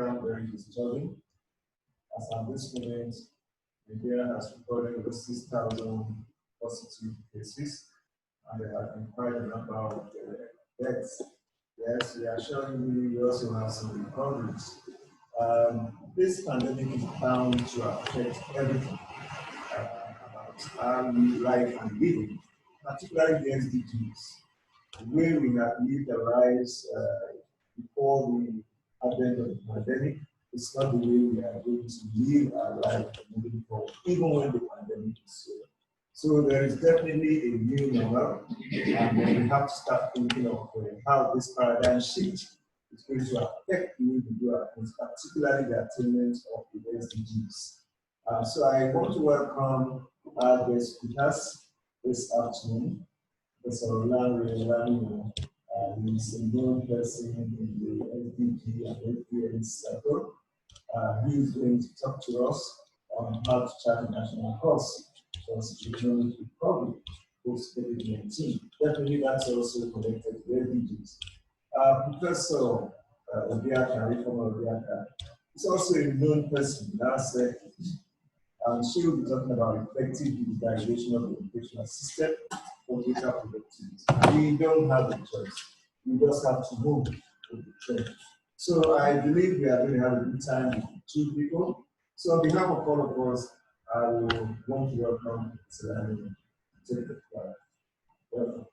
become very disturbing. As at this moment, Nigeria has recorded over 6,000 positive cases, and there have been quite a number of deaths. Yes, we are showing we also have some recoveries. This pandemic is bound to affect everything about how we live and living, particularly the SDGs. The way we have lived our lives before the advent of the pandemic is not the way we are going to live our life moving forward, even when the pandemic is here. So there is definitely a new normal, and then we have to start thinking of how this paradigm shift is going to affect the way we do our things, particularly the attainment of the SDGs. So I want to welcome our guest speakers this afternoon, Professor Rolando. He's a known person in the SDG and FDN sector. He is going to talk to us on how to chart a national course for socio-economic recovery post COVID-19. Definitely, that's also connected to SDGs. Professor Obiaka, former Obiaka, is also a known person in our sector. She will be talking about effective digitalization of the educational system for greater productivity. We don't have a choice. We just have to move with the trend. So I believe we are going to have a good time with two people. So on behalf of all of us, I will want to welcome Selani to take the floor.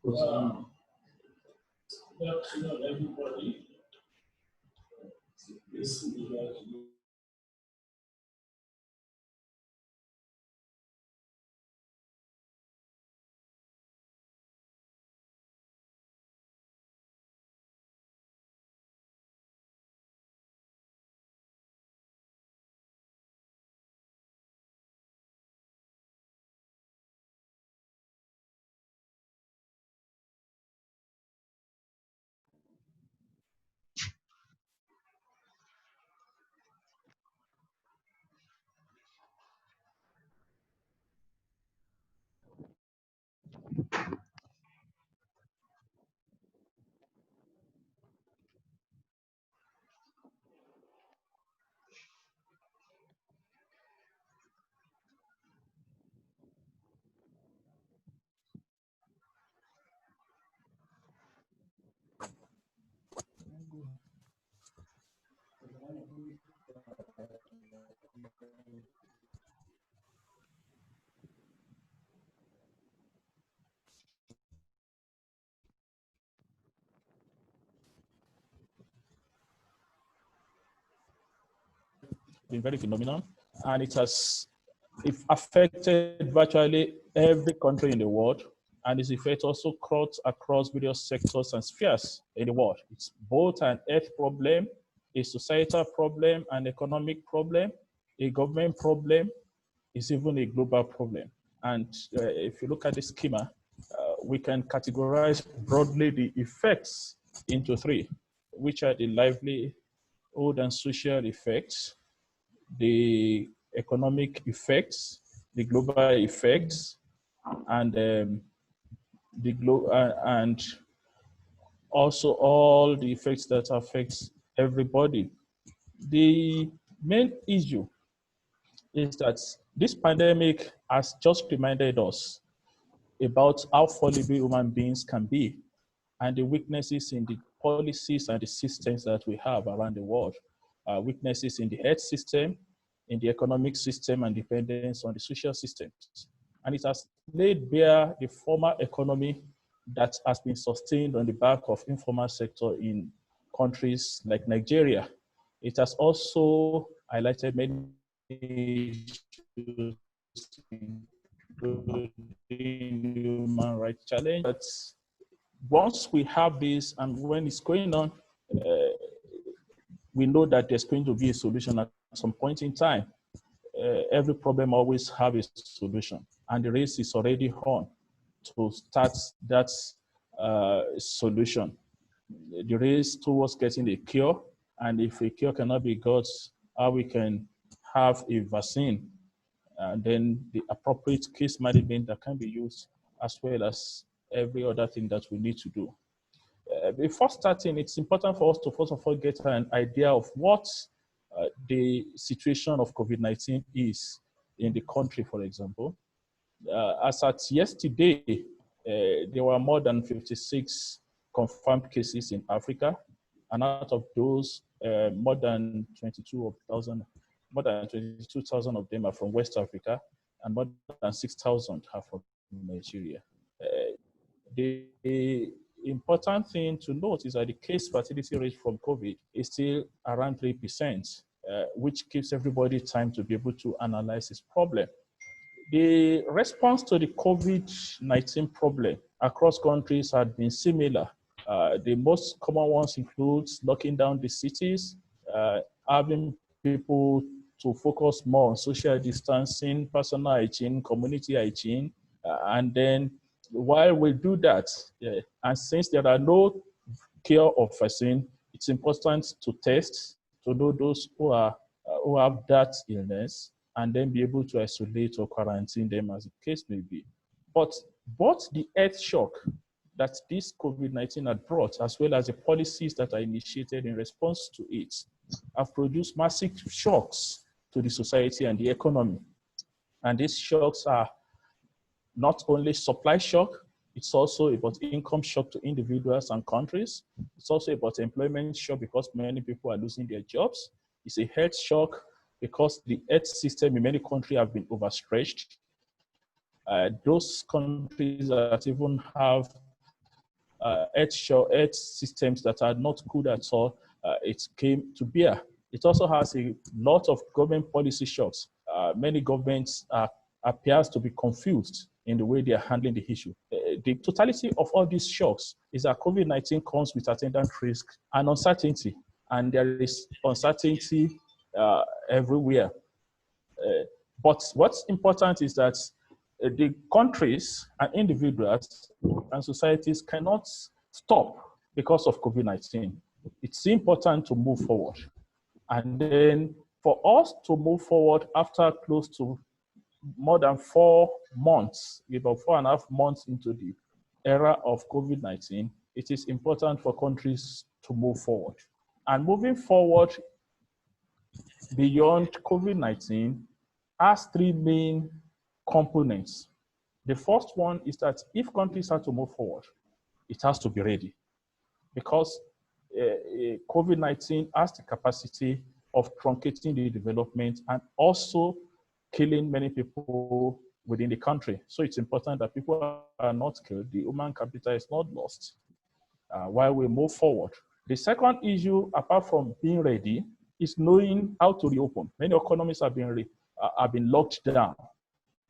Welcome. Good afternoon, everybody. Been very phenomenal, and it affected virtually every country in the world, and its effect also cuts across various sectors and spheres in the world. It's both an health problem, a societal problem, an economic problem, a government problem, it's even a global problem. And if you look at the schema, we can categorize broadly the effects into three, which are the livelihood and social effects, the economic effects, the global effects, and and also all the effects that affect everybody. The main issue is that this pandemic has just reminded us about how fallible human beings can be and the weaknesses in the policies and the systems that we have around the world. Weaknesses in the health system, in the economic system, and dependence on the social systems. And it has laid bare the formal economy that has been sustained on the back of informal sector in countries like Nigeria. It has also highlighted many issues, including human rights challenge. But once we have this and when it's going on, we know that there's going to be a solution at some point in time. Every problem always have a solution, and the race is already on to start that solution. The race towards getting a cure, and if a cure cannot be got, how we can have a vaccine, and then the appropriate case management that can be used, as well as every other thing that we need to do. Before starting, it's important for us to first of all get an idea of what the situation of COVID-19 is in the country, for example. As at yesterday, there were more than 56 confirmed cases in Africa, and out of those, more than 22,000 of them are from West Africa, and more than 6,000 are from Nigeria. The important thing to note is that the case fatality rate from COVID is still around 3%, which gives everybody time to be able to analyze this problem. The response to the COVID-19 problem across countries had been similar. The most common ones include locking down the cities, having people to focus more on social distancing, personal hygiene, community hygiene, and then while we do that, and since there are no cure or vaccine, it's important to test to know those who have that illness, and then be able to isolate or quarantine them as the case may be. But both the health shock that this COVID-19 had brought, as well as the policies that are initiated in response to it, have produced massive shocks to the society and the economy. And these shocks are not only supply shock, it's also about income shock to individuals and countries. It's also about employment shock because many people are losing their jobs. It's a health shock because the health system in many countries have been overstretched. Those countries that even have health systems that are not good at all, it came to bear. It also has a lot of government policy shocks. Many governments appears to be confused in the way they are handling the issue. The totality of all these shocks is that COVID-19 comes with attendant risk and uncertainty, and there is uncertainty everywhere. But what's important is that the countries and individuals and societies cannot stop because of COVID-19. It's important to move forward. And then for us to move forward after close to more than 4 months, about 4.5 months into the era of COVID-19, it is important for countries to move forward. And moving forward beyond COVID-19 has 3 main components. The first one is that if countries are to move forward, it has to be ready, because COVID-19 has the capacity of truncating the development and also killing many people within the country. So it's important that people are not killed, the human capital is not lost while we move forward. The second issue, apart from being ready, is knowing how to reopen. Many economies have been locked down.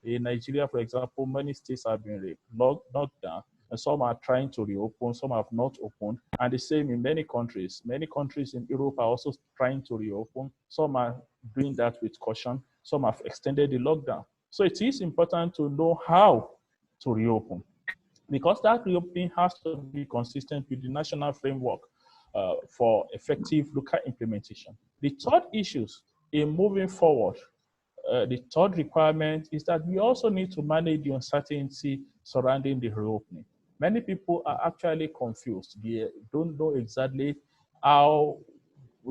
In Nigeria, for example, many states have been locked down, and some are trying to reopen, some have not opened. And the same in many countries. Many countries in Europe are also trying to reopen. Some are doing that with caution. Some have extended the lockdown. So it is important to know how to reopen, because that reopening has to be consistent with the national framework for effective local implementation. The third issue in moving forward, the third requirement is that we also need to manage the uncertainty surrounding the reopening. Many people are actually confused. They don't know exactly how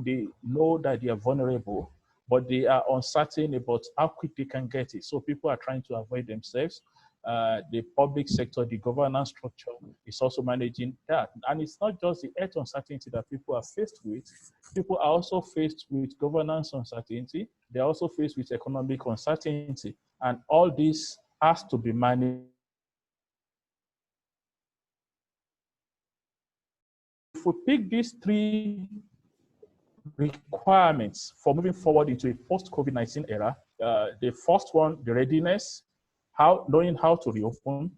they know that they are vulnerable, but they are uncertain about how quick they can get it. So people are trying to avoid themselves. The public sector, the governance structure is also managing that. And it's not just the health uncertainty that people are faced with. People are also faced with governance uncertainty. They're also faced with economic uncertainty. And all this has to be managed. If we pick these 3 requirements for moving forward into a post-COVID-19 era, the first one, the readiness, knowing how to reopen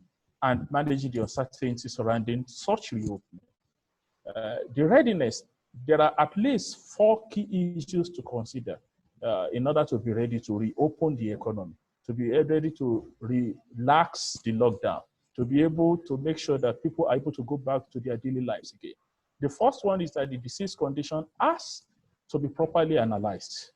and managing the uncertainty surrounding such reopening. The readiness, there are at least 4 key issues to consider in order to be ready to reopen the economy, to be ready to relax the lockdown, to be able to make sure that people are able to go back to their daily lives again. The first one is that the disease condition has to be properly analyzed.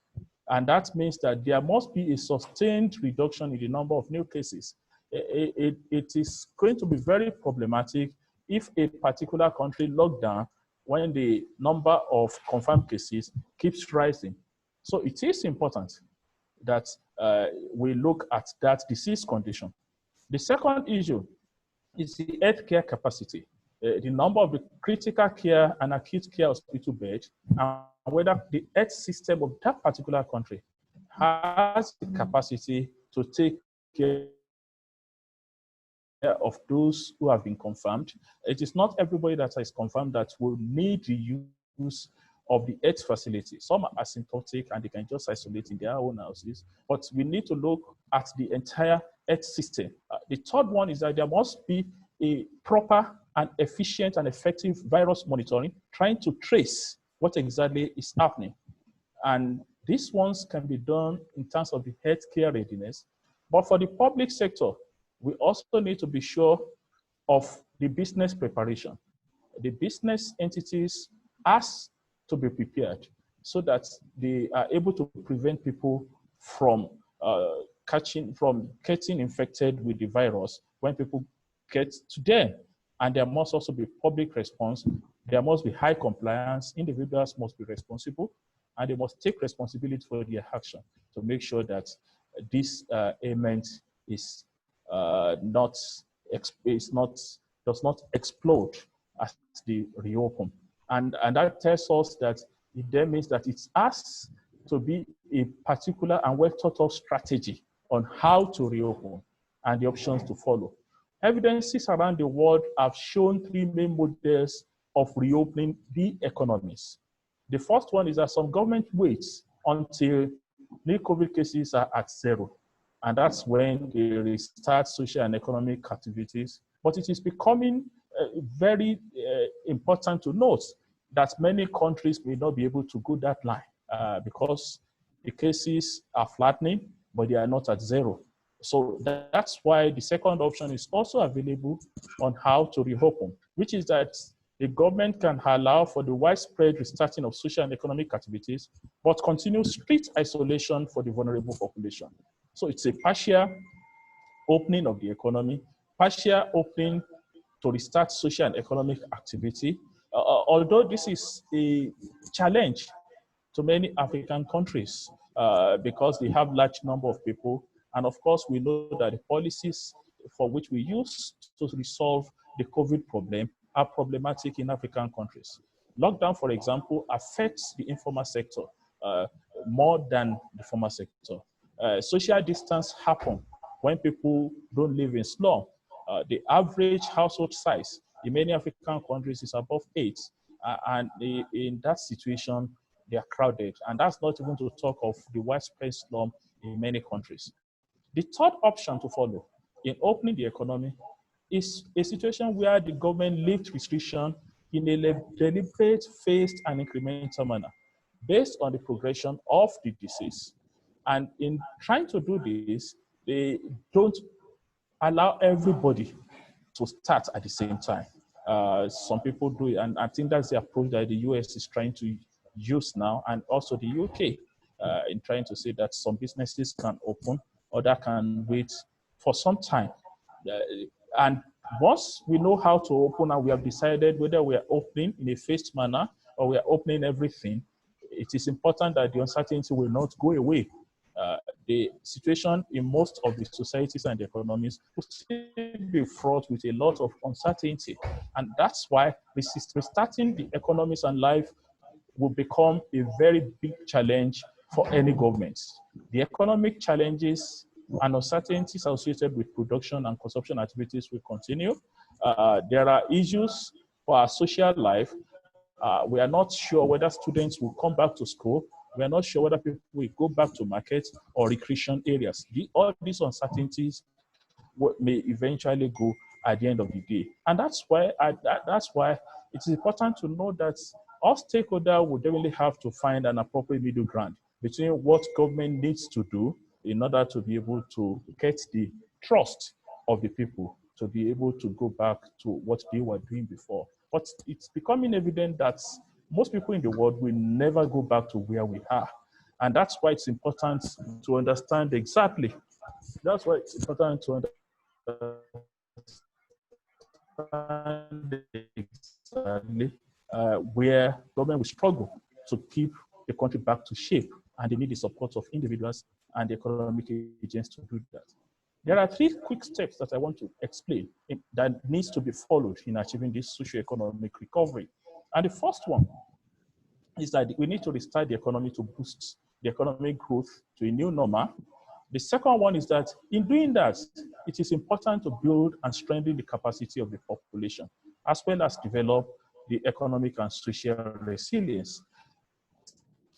And that means that there must be a sustained reduction in the number of new cases. It is going to be very problematic if a particular country locked down when the number of confirmed cases keeps rising. So it is important that we look at that disease condition. The second issue is the healthcare capacity, the number of the critical care and acute care hospital beds, and whether the health system of that particular country has the capacity to take care of those who have been confirmed. It is not everybody that is confirmed that will need the use of the health facility. Some are asymptomatic and they can just isolate in their own houses, but we need to look at the entire health system. The third one is that there must be a proper and efficient and effective virus monitoring, trying to trace what exactly is happening. And these ones can be done in terms of the healthcare readiness. But for the public sector, we also need to be sure of the business preparation. The business entities has to be prepared so that they are able to prevent people from getting infected with the virus when people get to them. And there must also be public response. There must be high compliance. Individuals must be responsible, and they must take responsibility for their action to make sure that this ailment is does not explode as they reopen. And that tells us that it then means that it has to be a particular and well thought of strategy on how to reopen and the options to follow. Evidences around the world have shown three main models of reopening the economies. The first one is that some government waits until new COVID cases are at zero, and that's when they restart social and economic activities. But it is becoming very important to note that many countries may not be able to go that line because the cases are flattening, but they are not at zero. So that's why the second option is also available on how to reopen, which is that the government can allow for the widespread restarting of social and economic activities, but continue strict isolation for the vulnerable population. So it's a partial opening of the economy, partial opening to restart social and economic activity. Although this is a challenge to many African countries because they have large number of people. And of course, we know that the policies for which we use to resolve the COVID problem are problematic in African countries. Lockdown, for example, affects the informal sector more than the formal sector. Social distance happens when people don't live in slum. The average household size in many African countries is above 8. And in that situation, they are crowded. And that's not even to talk of the widespread slum in many countries. The third option to follow in opening the economy is a situation where the government lifts restriction in a deliberate, phased, and incremental manner based on the progression of the disease. And in trying to do this, they don't allow everybody to start at the same time. Some people do it, and I think that's the approach that the US is trying to use now, and also the UK in trying to say that some businesses can open, others can wait for some time. And once we know how to open and we have decided whether we are opening in a phased manner or we are opening everything, it is important that the uncertainty will not go away. The situation in most of the societies and the economies will still be fraught with a lot of uncertainty. And that's why restarting the economies and life will become a very big challenge for any government. The economic challenges and uncertainties associated with production and consumption activities will continue. There are issues for our social life. We are not sure whether students will come back to school. We are not sure whether people will go back to markets or recreation areas. All these uncertainties may eventually go at the end of the day. And that's why it is important to know that all stakeholders will definitely have to find an appropriate middle ground between what government needs to do in order to be able to get the trust of the people to be able to go back to what they were doing before. But it's becoming evident that most people in the world will never go back to where we are. And that's why it's important to understand exactly. That's why it's important to understand understand exactly where government will struggle to keep the country back to shape, and they need the support of individuals and the economic agents to do that. There are three quick steps that I want to explain that needs to be followed in achieving this socio-economic recovery. And the first one is that we need to restart the economy to boost the economic growth to a new normal. The second one is that in doing that, it is important to build and strengthen the capacity of the population, as well as develop the economic and social resilience.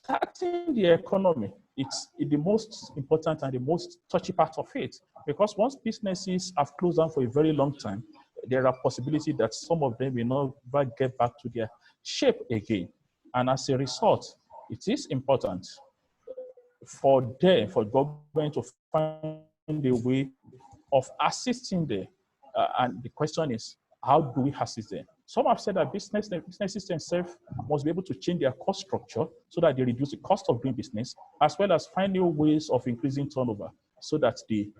Starting the economy, it's the most important and the most touchy part of it, because once businesses have closed down for a very long time, there are possibilities that some of them will not get back to their shape again. And as a result, it is important for government to find a way of assisting them. And the question is, how do we assist them? Some have said that businesses themselves must be able to change their cost structure so that they reduce the cost of doing business, as well as find new ways of increasing turnover so that they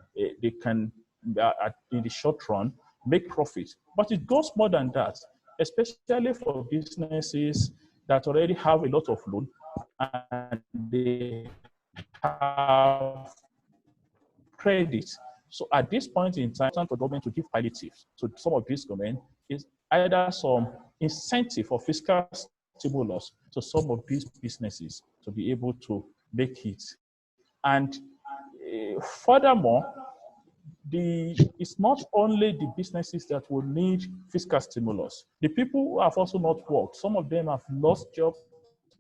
can, in the short run, make profit. But it goes more than that, especially for businesses that already have a lot of loan and they have credit. So at this point in time, it's time for government to give palliatives to some of these government is either some incentive or fiscal stimulus to some of these businesses to be able to make it. And furthermore, it's not only the businesses that will need fiscal stimulus. The people who have also not worked, some of them have lost jobs,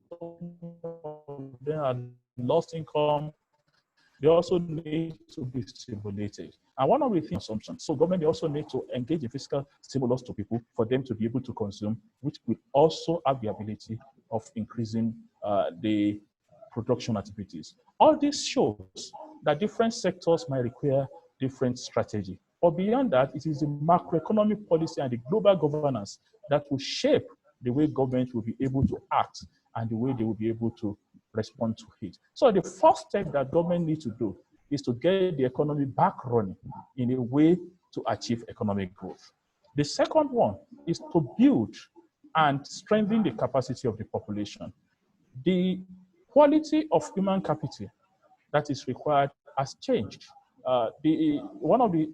some of them have lost income. They also need to be stimulated. And one of the things, consumption. So government also need to engage in fiscal stimulus to people for them to be able to consume, which will also have the ability of increasing the production activities. All this shows that different sectors might require different strategy. But beyond that, it is the macroeconomic policy and the global governance that will shape the way government will be able to act and the way they will be able to respond to it. So the first step that government needs to do is to get the economy back running in a way to achieve economic growth. The second one is to build and strengthen the capacity of the population. The quality of human capital that is required has changed. One of the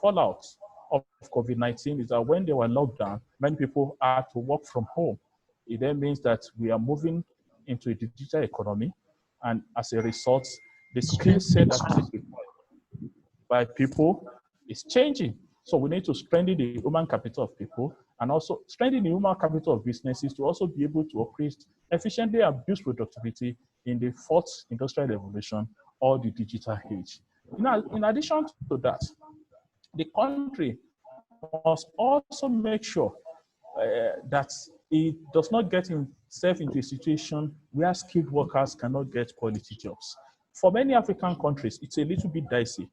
fallouts of COVID-19 is that when they were locked down, many people had to work from home. It then means that we are moving into a digital economy, and as a result, the skill set that is required by people is changing. So we need to strengthen the human capital of people and also strengthen the human capital of businesses to also be able to operate efficiently and boost productivity in the fourth industrial revolution or the digital age. Now, in addition to that, the country must also make sure that it does not get itself into a situation where skilled workers cannot get quality jobs. For many African countries, it's a little bit dicey.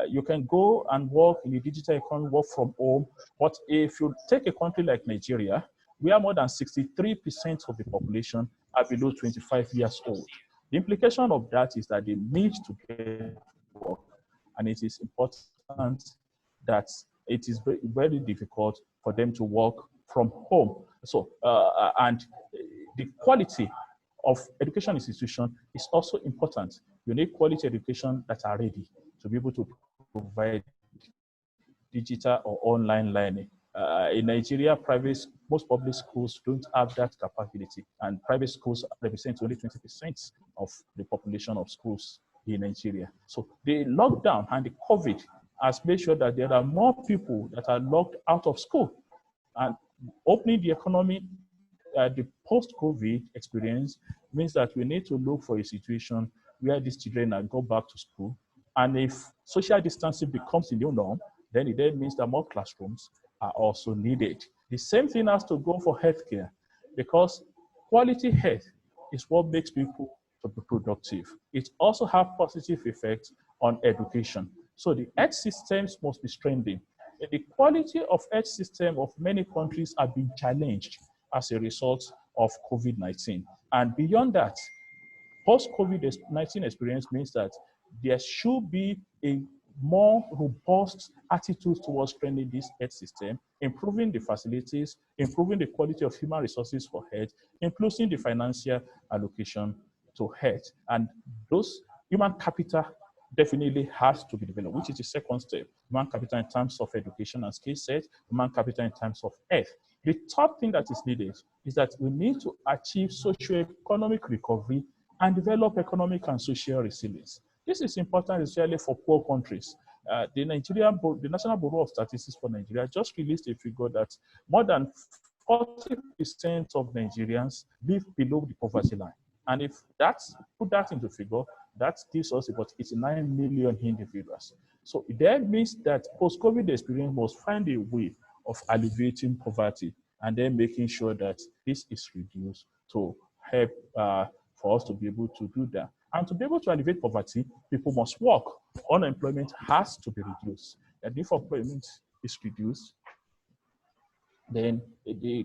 You can go and work in the digital economy, work from home, but if you take a country like Nigeria, where more than 63% of the population are below 25 years old, the implication of that is that they need to get work, and it is important that it is very, very difficult for them to work from home. So, and the quality of education institution is also important. You need quality education that are ready to be able to provide digital or online learning. In Nigeria, most public schools don't have that capability, and private schools represent only 20% of the population of schools in Nigeria. So the lockdown and the COVID has made sure that there are more people that are locked out of school, and opening the economy, the post-COVID experience means that we need to look for a situation where these children are go back to school. And if social distancing becomes the new norm, then it then means that more classrooms are also needed. The same thing has to go for healthcare, because quality health is what makes people to be productive. It also has positive effects on education. So the health systems must be strengthened. The quality of health system of many countries have been challenged as a result of COVID-19. And beyond that, post-COVID-19 experience means that there should be a more robust attitude towards strengthening this health system improving the facilities, improving the quality of human resources for health, including the financial allocation to health. And those human capital definitely has to be developed, which is the second step. Human capital in terms of education and skill set, human capital in terms of health. The third thing that is needed is that we need to achieve socio-economic recovery and develop economic and social resilience. This is important, especially for poor countries. The National Bureau of Statistics for Nigeria just released a figure that more than 40% of Nigerians live below the poverty line. And if put that into figure, that gives us about 89 million individuals. So that means that post-COVID experience must find a way of alleviating poverty and then making sure that this is reduced to help for us to be able to do that. And to be able to alleviate poverty, people must work. Unemployment has to be reduced. And if employment is reduced, then they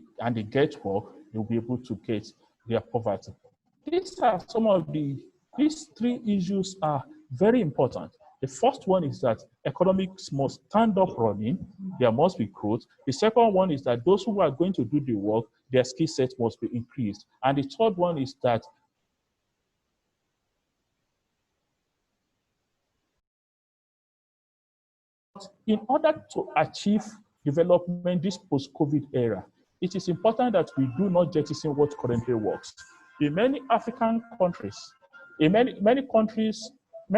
get work, they'll be able to get their poverty. These three issues are very important. The first one is that economics must stand up running. There must be growth. The second one is that those who are going to do the work, their skill set must be increased. And the third one is that in order to achieve development this post-COVID era, it is important that we do not jettison what currently works. In many African countries, many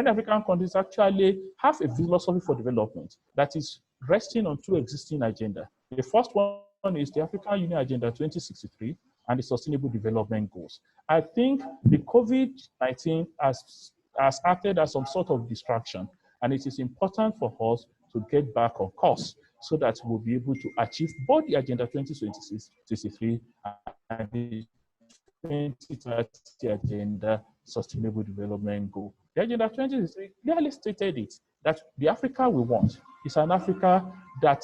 African countries actually have a philosophy for development that is resting on two existing agendas. The first one is the African Union Agenda 2063 and the Sustainable Development Goals. I think the COVID-19 has acted as some sort of distraction, and it is important for us to get back on course so that we'll be able to achieve both the Agenda 2063 and the 2030 Agenda Sustainable Development Goal. The Agenda 2063 clearly stated it, that the Africa we want is an Africa that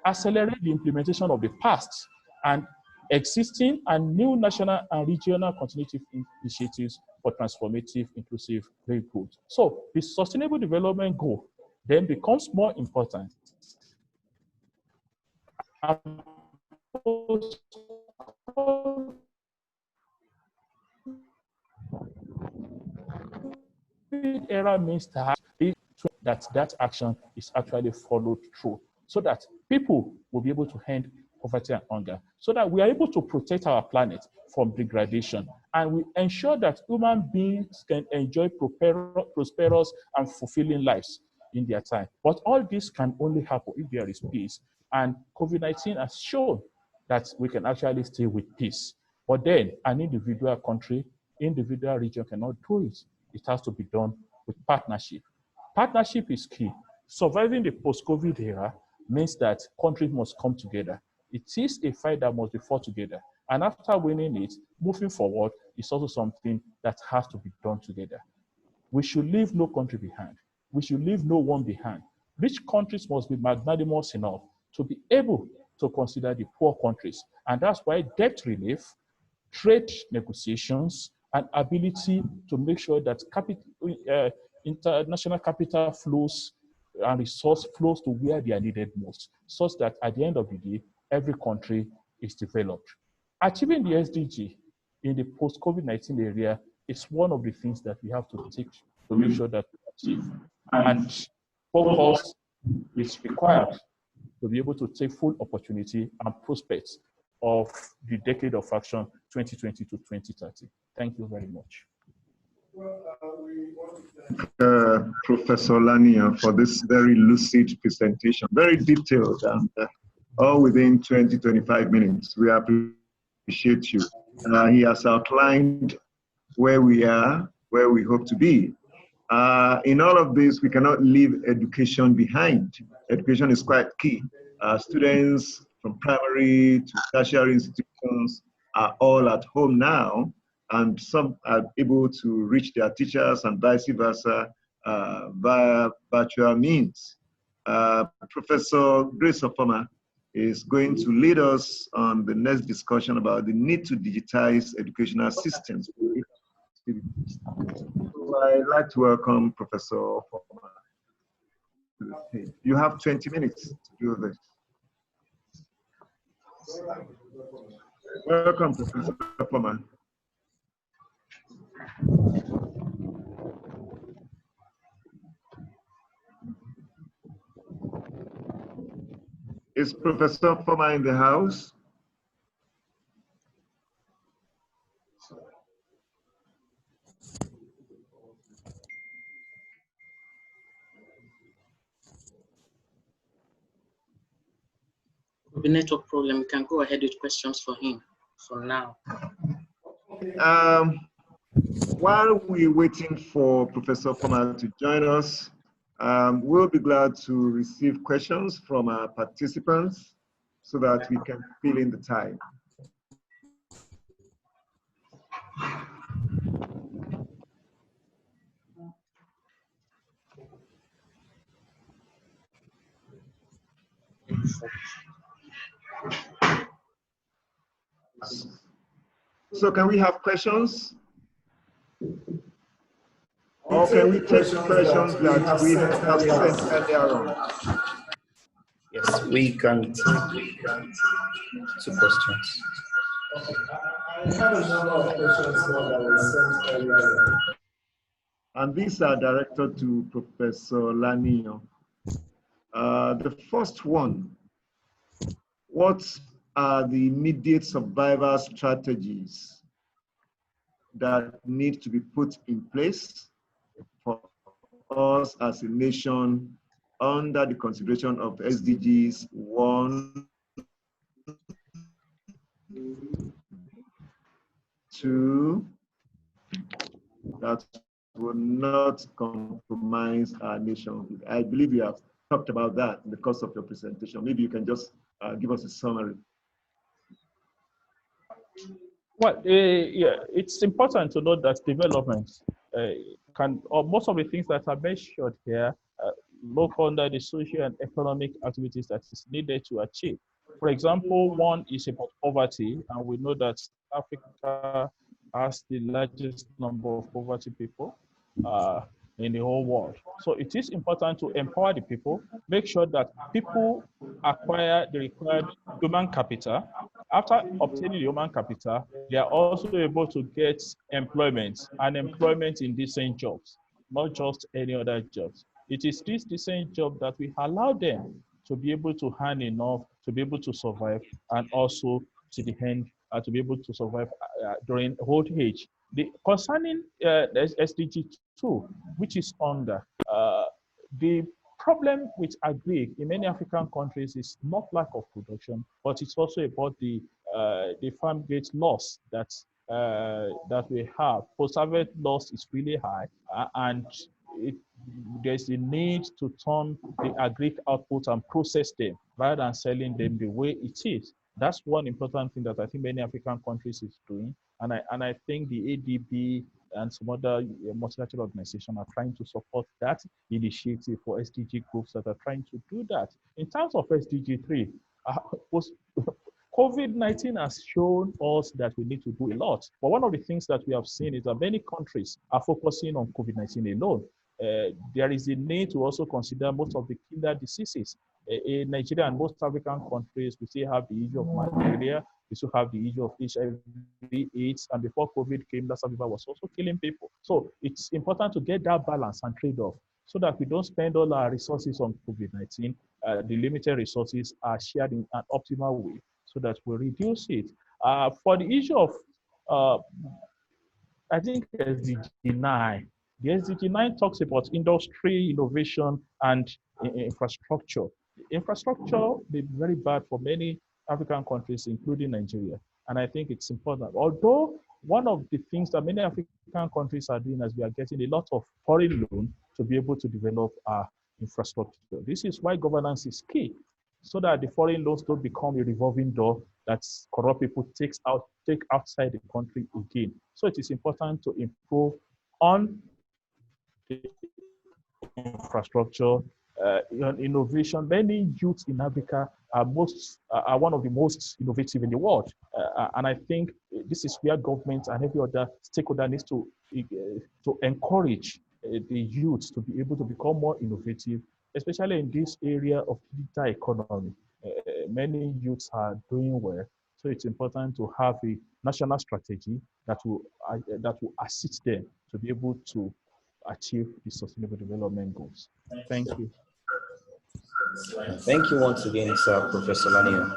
accelerates the implementation of the past and existing and new national and regional continuity initiatives for transformative, inclusive growth. So the Sustainable Development Goal then becomes more important. Era means that action is actually followed through so that people will be able to end poverty and hunger, so that we are able to protect our planet from degradation, and we ensure that human beings can enjoy prosperous and fulfilling lives in their time. But all this can only happen if there is peace. And COVID-19 has shown that we can actually stay with peace. But then an individual country, individual region cannot do it. It has to be done with partnership. Partnership is key. Surviving the post-COVID era means that countries must come together. It is a fight that must be fought together. And after winning it, moving forward is also something that has to be done together. We should leave no country behind. We should leave no one behind. Rich countries must be magnanimous enough to be able to consider the poor countries. And that's why debt relief, trade negotiations, and ability to make sure that international capital flows and resource flows to where they are needed most, such that at the end of the day, every country is developed. Achieving the SDG in the post-COVID-19 area is one of the things that we have to take to make sure that we achieve. And focus is required to be able to take full opportunity and prospects of the decade of action 2020 to 2030. Thank you very much. Professor Lania, for this very lucid presentation, very detailed, and all within 20, 25 minutes. We appreciate you. He has outlined where we are, where we hope to be. In all of this, we cannot leave education behind. Education is quite key. Students from primary to tertiary institutions are all at home now, and some are able to reach their teachers and vice versa via virtual means. Professor Grace Ofoma is going to lead us on the next discussion about the need to digitize educational systems. So I'd like to welcome Professor Ofoma to the stage. You have 20 minutes to do this. Welcome, Professor Foreman. Is Professor Foreman in the house? The network problem, we can go ahead with questions for him for now. While we're waiting for Professor Foreman to join us, we'll be glad to receive questions from our participants so that we can fill in the time. So can we have questions? Or can we take questions that we have sent earlier on? Yes, we can take 2 questions. I have a number of questions here that were sent earlier. And these are directed to Professor Lanio. The first one, what are the immediate survival strategies that need to be put in place for us as a nation under the consideration of SDGs 1, 2, that will not compromise our nation? I believe you have talked about that in the course of your presentation. Maybe you can just give us a summary. Well, yeah, it's important to note that development or most of the things that are mentioned here look under the social and economic activities that is needed to achieve. For example, one is about poverty, and we know that Africa has the largest number of poverty people in the whole world. So it is important to empower the people, make sure that people acquire the required human capital. After obtaining the human capital, they are also able to get employment and employment in decent jobs, not just any other jobs. It is this decent job that will allow them to be able to earn enough to be able to survive, and also to the end to be able to survive during old age. Concerning SDG 2, which is under the problem with agri in many African countries is not lack of production, but it's also about the farm gate loss that we have. Post-harvest loss is really high, and there's a need to turn the agri output and process them rather than selling them the way it is. That's one important thing that I think many African countries is doing, and I think the ADB and some other multilateral organizations are trying to support that initiative for SDG groups that are trying to do that. In terms of SDG 3, COVID-19 has shown us that we need to do a lot. But one of the things that we have seen is that many countries are focusing on COVID-19 alone. There is a need to also consider most of the killer diseases. In Nigeria and most African countries, we still have the issue of malaria, we still have the issue of HIV, AIDS, and before COVID came, Lassa fever was also killing people. So it's important to get that balance and trade-off so that we don't spend all our resources on COVID-19. The limited resources are shared in an optimal way so that we reduce it. For the issue of, I think SDG 9, the SDG 9 talks about industry, innovation, and infrastructure. Infrastructure may be very bad for many African countries, including Nigeria. And I think it's important. Although one of the things that many African countries are doing is we are getting a lot of foreign loan to be able to develop our infrastructure. This is why governance is key, so that the foreign loans don't become a revolving door that corrupt people take outside the country again. So it is important to improve on the infrastructure, innovation. Many youths in Africa are one of the most innovative in the world, and I think this is where government and every other stakeholder needs to encourage the youth to be able to become more innovative, especially in this area of digital economy. many youths are doing well. So it's important to have a national strategy that will assist them to be able to achieve the sustainable development goals. Thank you. Thank you once again, Sir Professor Lanier.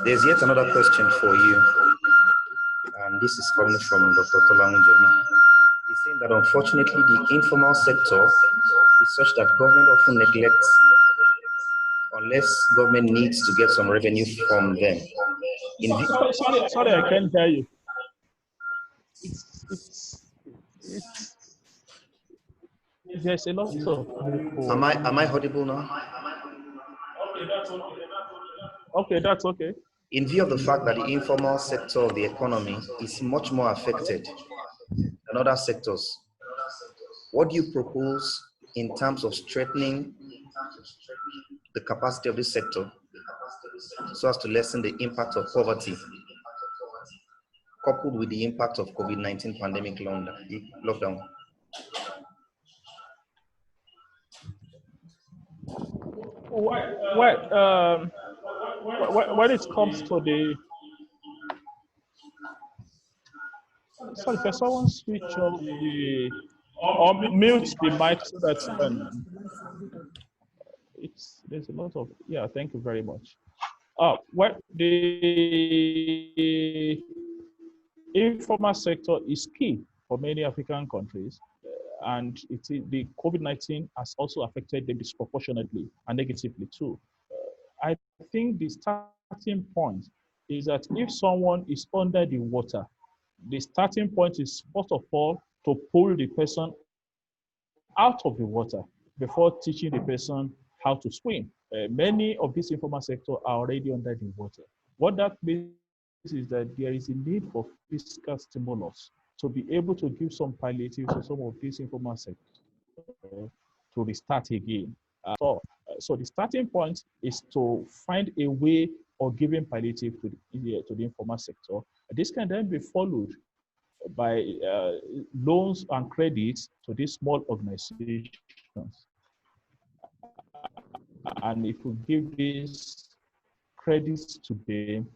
There's yet another question for you, and this is coming from Dr. Tolanjemi. He's saying that unfortunately the informal sector is such that government often neglects unless government needs to get some revenue from them. Sorry, I can't hear you. There's a lot of people. Am I audible now? Okay, that's okay. In view of the fact that the informal sector of the economy is much more affected than other sectors, what do you propose in terms of strengthening the capacity of this sector so as to lessen the impact of poverty, coupled with the impact of COVID-19 pandemic lockdown? When it comes to the sorry, can someone switch off the or mute the mic so that there's a lot of thank you very much. What the informal sector is key for many African countries, and the COVID-19 has also affected them disproportionately and negatively too. I think the starting point is that if someone is under the water, the starting point is first of all to pull the person out of the water before teaching the person how to swim. Many of these informal sector are already under the water. What that means is that there is a need for fiscal stimulus to be able to give some palliatives to some of these informal sectors to restart again. So the starting point is to find a way of giving palliative to the informal sector. This can then be followed by loans and credits to these small organizations. And if we give these credits to them,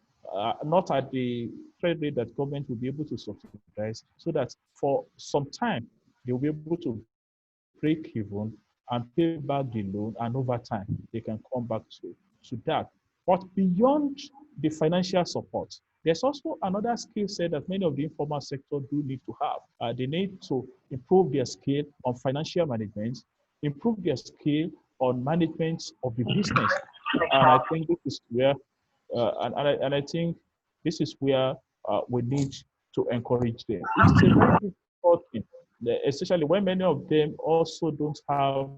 not at the credit rate that government will be able to subsidize, so that for some time they'll be able to break even and pay back the loan, and over time they can come back to that. But beyond the financial support, there's also another skill set that many of the informal sector do need to have. They need to improve their skill on financial management, improve their skill on management of the business. And I think this is where, I think this is where we need to encourage them. It is a very difficult thing, especially when many of them also don't have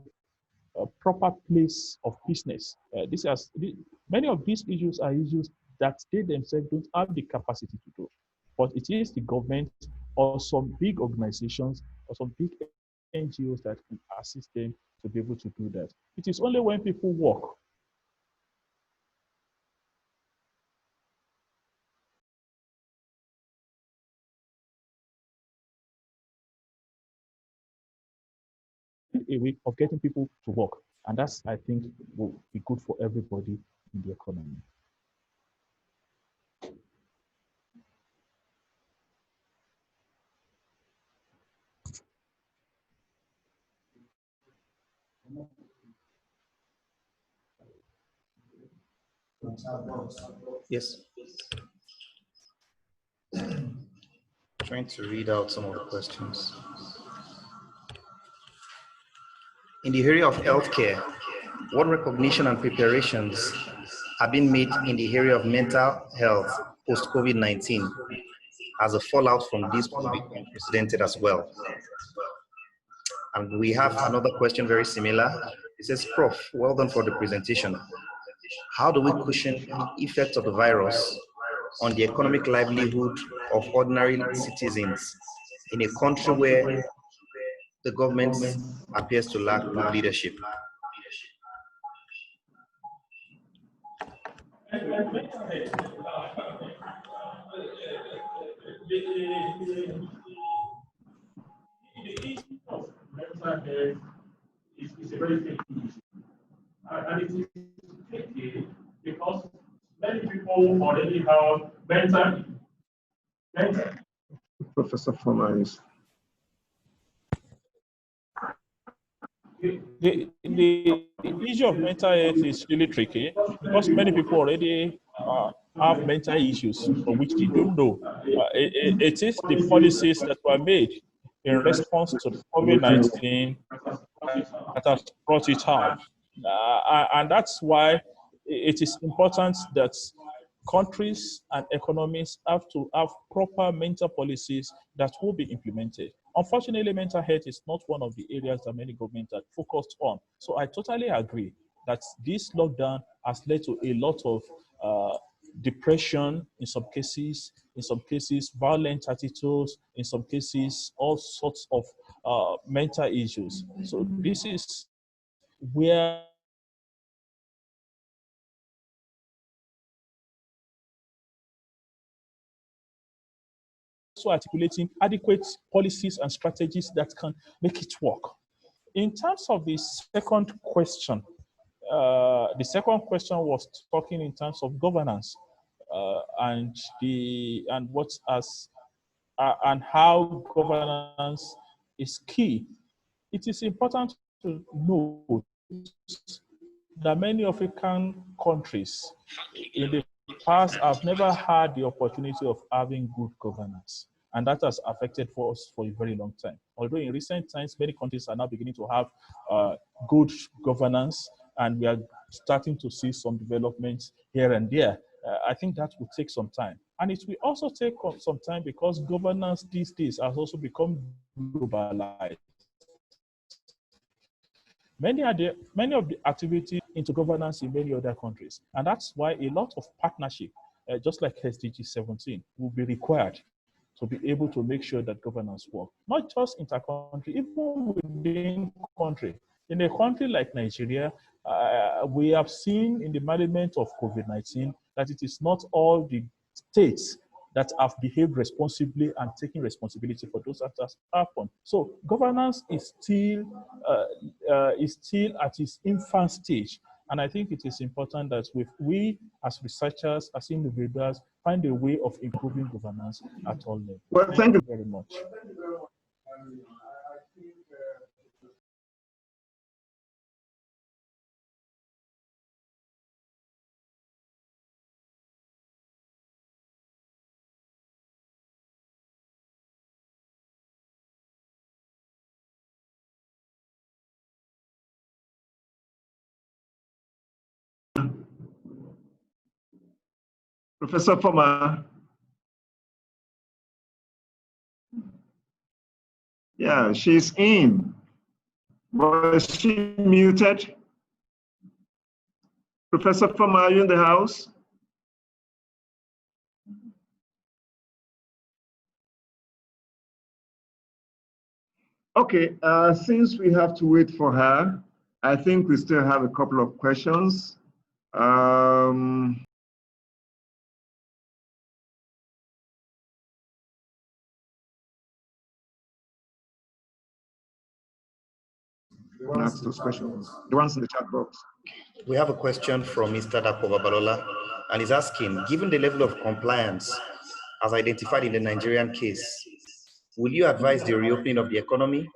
a proper place of business. Many of these issues are issues that they themselves don't have the capacity to do. But it is the government or some big organizations or some big NGOs that can assist them to be able to do that. It is only when people work a way of getting people to work. And that's, I think, will be good for everybody in the economy. Yes. Trying to read out some of the questions. In the area of healthcare, what recognition and preparations have been made in the area of mental health post-COVID-19 as a fallout from this will be unprecedented as well? And we have another question very similar. It says, Prof, well done for the presentation. How do we cushion the effects of the virus on the economic livelihood of ordinary citizens in a country where the government appears to lack good leadership? Is a very tricky issue. And it is tricky because who already have mental. Professor Foma is. The issue of mental health is really tricky because many people already have mental issues for which they don't know. It is the policies that were made in response to COVID-19 that has brought it out. And that's why it is important that countries and economies have to have proper mental policies that will be implemented. Unfortunately, mental health is not one of the areas that many governments are focused on. So I totally agree that this lockdown has led to a lot of depression in some cases, violent attitudes, in some cases, all sorts of mental issues. So this is where also articulating adequate policies and strategies that can make it work. In terms of the second question was talking in terms of governance and how governance is key. It is important to note that many African countries in the past have never had the opportunity of having good governance. And that has affected us for a very long time. Although in recent times, many countries are now beginning to have good governance, and we are starting to see some developments here and there. I think that will take some time. And it will also take some time because governance these days has also become globalized. Many of the activities into governance in many other countries. And that's why a lot of partnership, just like SDG 17, will be required to be able to make sure that governance works. Not just inter-country, even within country. In a country like Nigeria, we have seen in the management of COVID-19 that it is not all the states that have behaved responsibly and taken responsibility for those that has happened. So governance is still at its infant stage. And I think it is important that we as researchers, as individuals, find a way of improving governance at all levels. Well, thank you very much. Professor Foma. Yeah, she's in. Was she muted? Professor Foma, are you in the house? Okay, since we have to wait for her, I think we still have a couple of questions. Ask those questions, the ones in the chat box. We have a question from Mr. Dakoba Balola, and he's asking, given the level of compliance as identified in the Nigerian case, will you advise the reopening of the economy,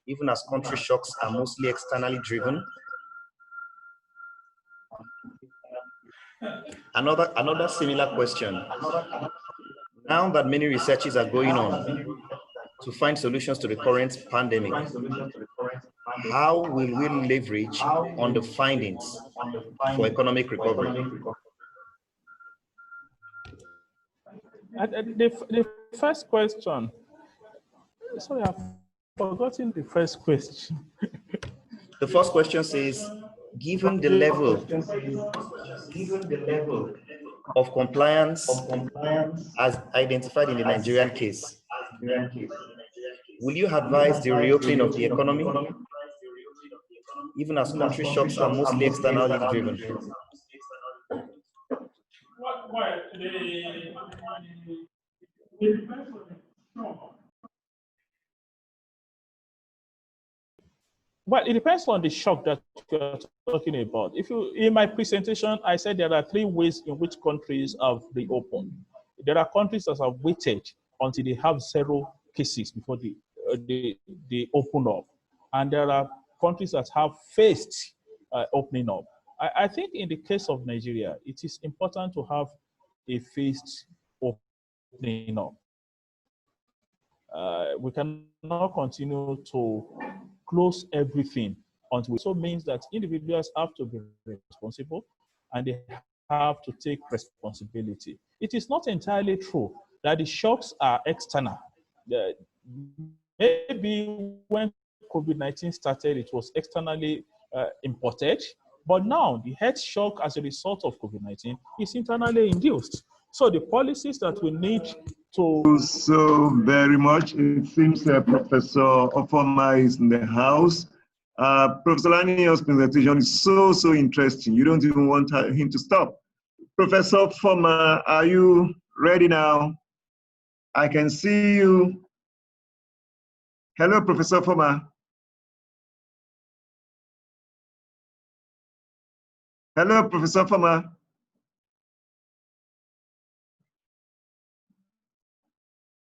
even as country shocks are mostly externally driven? Another similar question. Now that many researches are going on to find solutions to the current pandemic, how will we leverage on the findings for economic recovery? The first question, sorry, I've forgotten the first question. The first question says, given the level of compliance as identified in the Nigerian case, will you advise the reopening of the economy, even as country shocks are mostly externally driven? Well, it depends on the shock that you're talking about. If you, in my presentation, I said there are 3 ways in which countries have reopened. There are countries that have waited until they have 0 cases before they open up. And there are countries that have faced opening up. I think in the case of Nigeria, it is important to have a phased opening up. We cannot continue to close everything until it also means that individuals have to be responsible and they have to take responsibility. It is not entirely true that the shocks are external. Maybe when COVID-19 started, it was externally imported, but now the health shock as a result of COVID-19 is internally induced. So the policies that we need to... So very much. It seems Professor Ofoma is in the house. Professor Lanio's presentation is so interesting. You don't even want him to stop. Professor Ofoma, are you ready now? I can see you. Hello, Professor Ofoma. Hello, Professor Ofoma.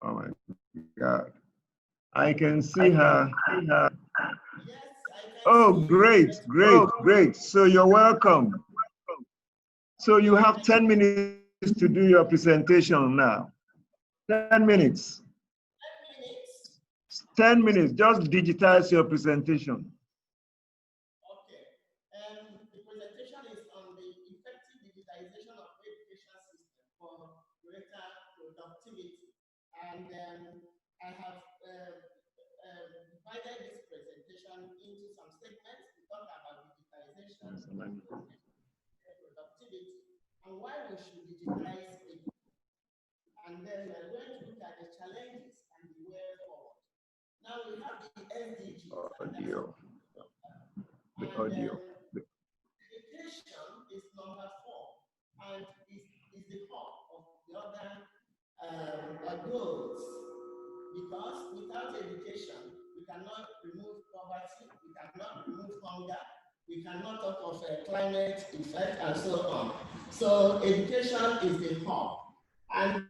Oh my God. I can see her. Oh, great. So you're welcome. So you have 10 minutes to do your presentation now. 10 minutes. 10 minutes. Just digitize your presentation. Okay. The presentation is on the effective digitization of education system for greater productivity. And I have divided this presentation into some segments to talk about digitization and productivity and why we should digitize it. And then we're going to look at the challenges and the way forward. Now we have the SDGs. Audio. The audio. Education is number 4 and is the core of the other goals. Because without education, we cannot remove poverty, we cannot remove hunger, we cannot talk of climate effect and so on. So education is the core. And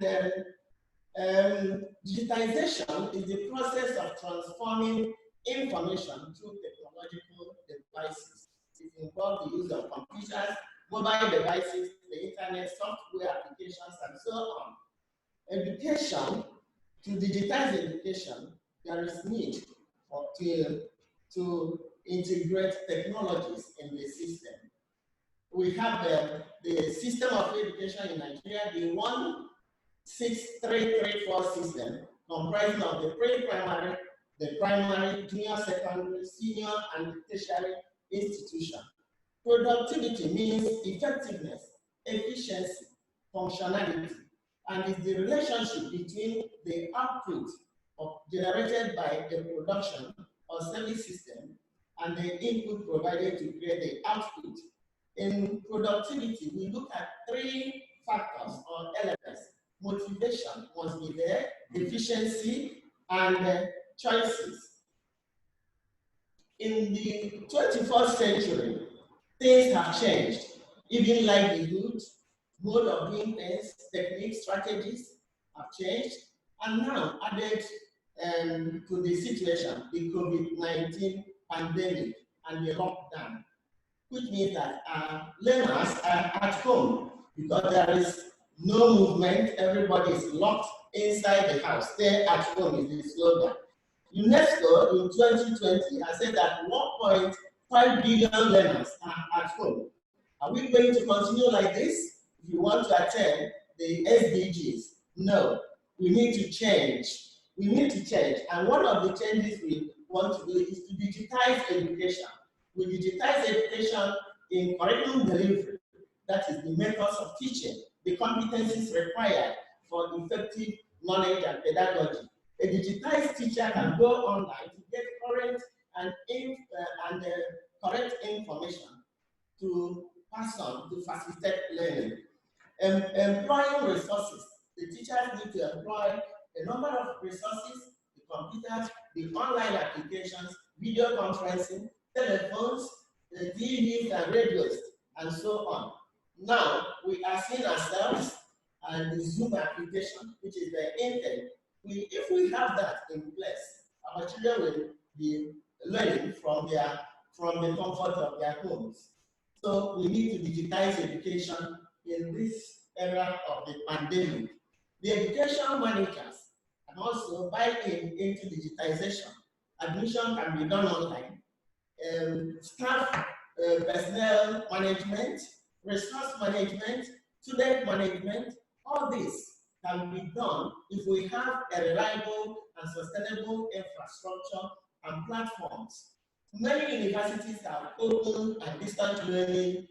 digitization is the process of transforming information through technological devices. It involves the use of computers, mobile devices, the internet, software applications, and so on. Education, to digitize education, there is need to integrate technologies in the system. We have the system of education in Nigeria, the 16334 system, comprising of the pre-primary, the primary, junior secondary, senior, and tertiary institution. Productivity means effectiveness, efficiency, functionality, and is the relationship between the output generated by the production or service system and the input provided to create the output. In productivity, we look at 3 factors or elements. Motivation must be there, efficiency, and choices. In the 21st century, things have changed. Even livelihood, mode of doing things, techniques, strategies have changed. And now added to the situation, the COVID-19 pandemic and the lockdown, which means that learners are at home because there is no movement, everybody is locked inside the house. Stay at home is the slogan. UNESCO in 2020 has said that 1.5 billion learners are at home. Are we going to continue like this if you want to attain the SDGs? No, we need to change. We need to change. And one of the changes we want to do is to digitize education. We digitize education in curriculum delivery, that is the methods of teaching, the competencies required for effective knowledge and pedagogy. A digitized teacher can go online to get current and correct information to pass on to facilitate learning. Employing resources. The teachers need to employ a number of resources, the computers, the online applications, video conferencing, telephones, TVs and radios, and so on. Now, we are seeing ourselves and the Zoom application, which is the intent. If we have that in place, our children will be learning from the comfort of their homes. So we need to digitize education in this era of the pandemic. The education managers can also buy into digitization. Admission can be done online. Staff personnel management, resource management, student management, all this can be done if we have a reliable and sustainable infrastructure and platforms. Many universities have open and distance learning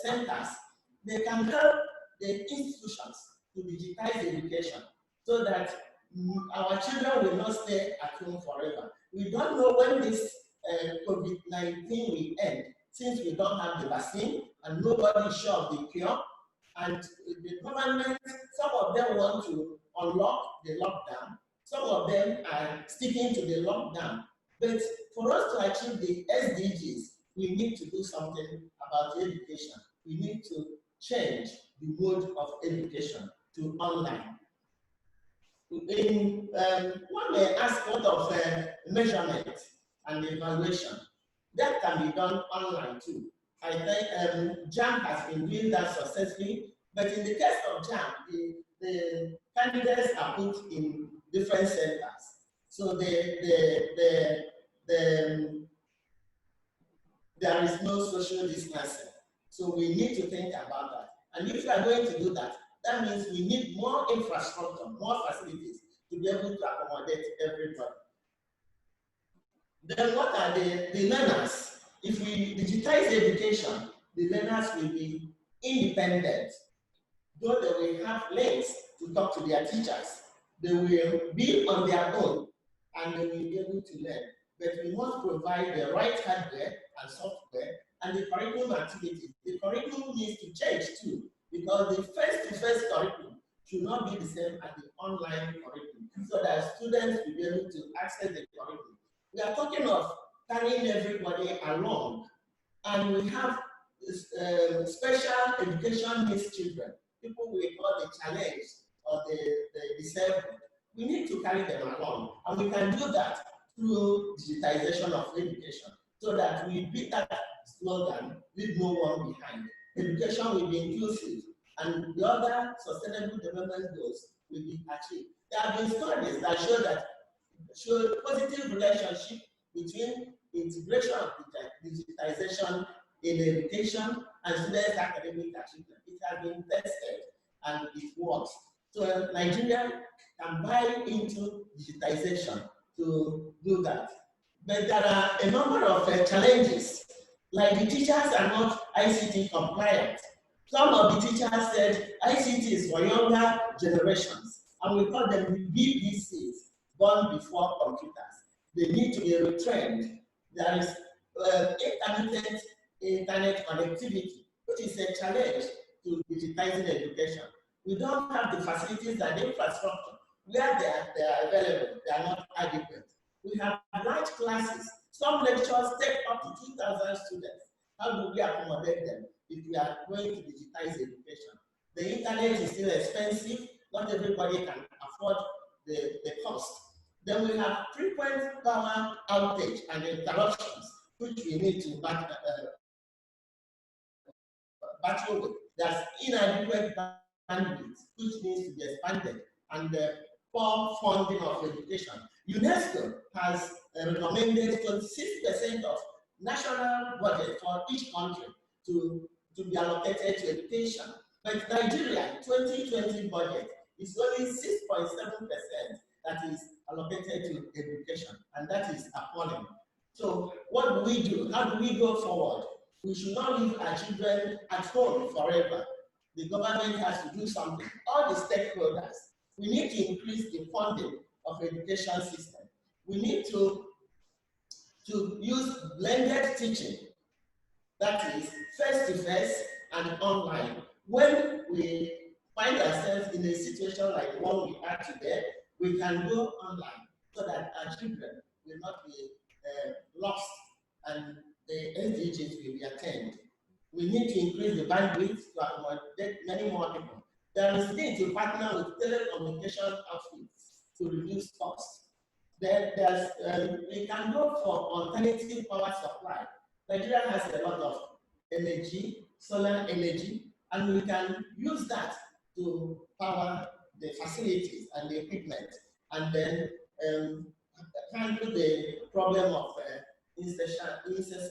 centers. They can help the institutions to digitize education so that our children will not stay at home forever. We don't know when this Covid-19 will end, since we don't have the vaccine and nobody is sure of the cure. And the government, some of them want to unlock the lockdown, some of them are sticking to the lockdown. But for us to achieve the SDGs, we need to do something about education. We need to change the mode of education to online. One may ask what of measurement and evaluation. That can be done online too. I think JAM has been doing that successfully, but in the case of JAM, the candidates are put in different centers. So there is no social distancing. So we need to think about that. And if we are going to do that, that means we need more infrastructure, more facilities to be able to accommodate everybody. Then what are the learners? If we digitize education, the learners will be independent. Though they will have links to talk to their teachers, they will be on their own and they will be able to learn. But we must provide the right hardware and software and the curriculum activities. The curriculum needs to change too, because the face-to-face curriculum should not be the same as the online curriculum, so that students will be able to access the curriculum. We are talking of carrying everybody along, and we have special education needs children, people we call the challenged or the disabled. We need to carry them along, and we can do that through digitization of education, so that we beat that slogan, leave no one behind. Education will be inclusive, and the other sustainable development goals will be achieved. There have been studies that show positive relationship between integration of digitization in education and students' academic achievement. It has been tested and it works. So Nigeria can buy into digitization to do that. But there are a number of challenges, like the teachers are not ICT compliant. Some of the teachers said ICT is for younger generations, and we call them BPCs, born before computers. They need to be retrained. There is intermittent internet connectivity, which is a challenge to digitizing education. We don't have the facilities and infrastructure. Where they are available, they are not adequate. We have large classes. Some lectures take up to 2,000 students. How do we accommodate them if we are going to digitize education? The internet is still expensive. Not everybody can afford the cost. Then we have frequent power outage and interruptions, which we need to battle with. There's inadequate bandwidth, which needs to be expanded, and poor funding of education. UNESCO has recommended 26% of national budget for each country to be allocated to education. But Nigeria 2020 budget is only 6.7% that is allocated to education, and that is appalling. So what do we do? How do we go forward? We should not leave our children at home forever. The government has to do something. All the stakeholders, we need to increase the funding of education system. We need to use blended teaching, that is face-to-face and online. When we find ourselves in a situation like the one we are today, we can go online so that our children will not be lost and the SDGs will be attained. We need to increase the bandwidth to accommodate many more people. There is need to partner with telecommunication outfits to reduce costs. Then we can go for alternative power supply. Nigeria has a lot of energy, solar energy, and we can use that to power the facilities and the equipment, and then handle the problem of incessant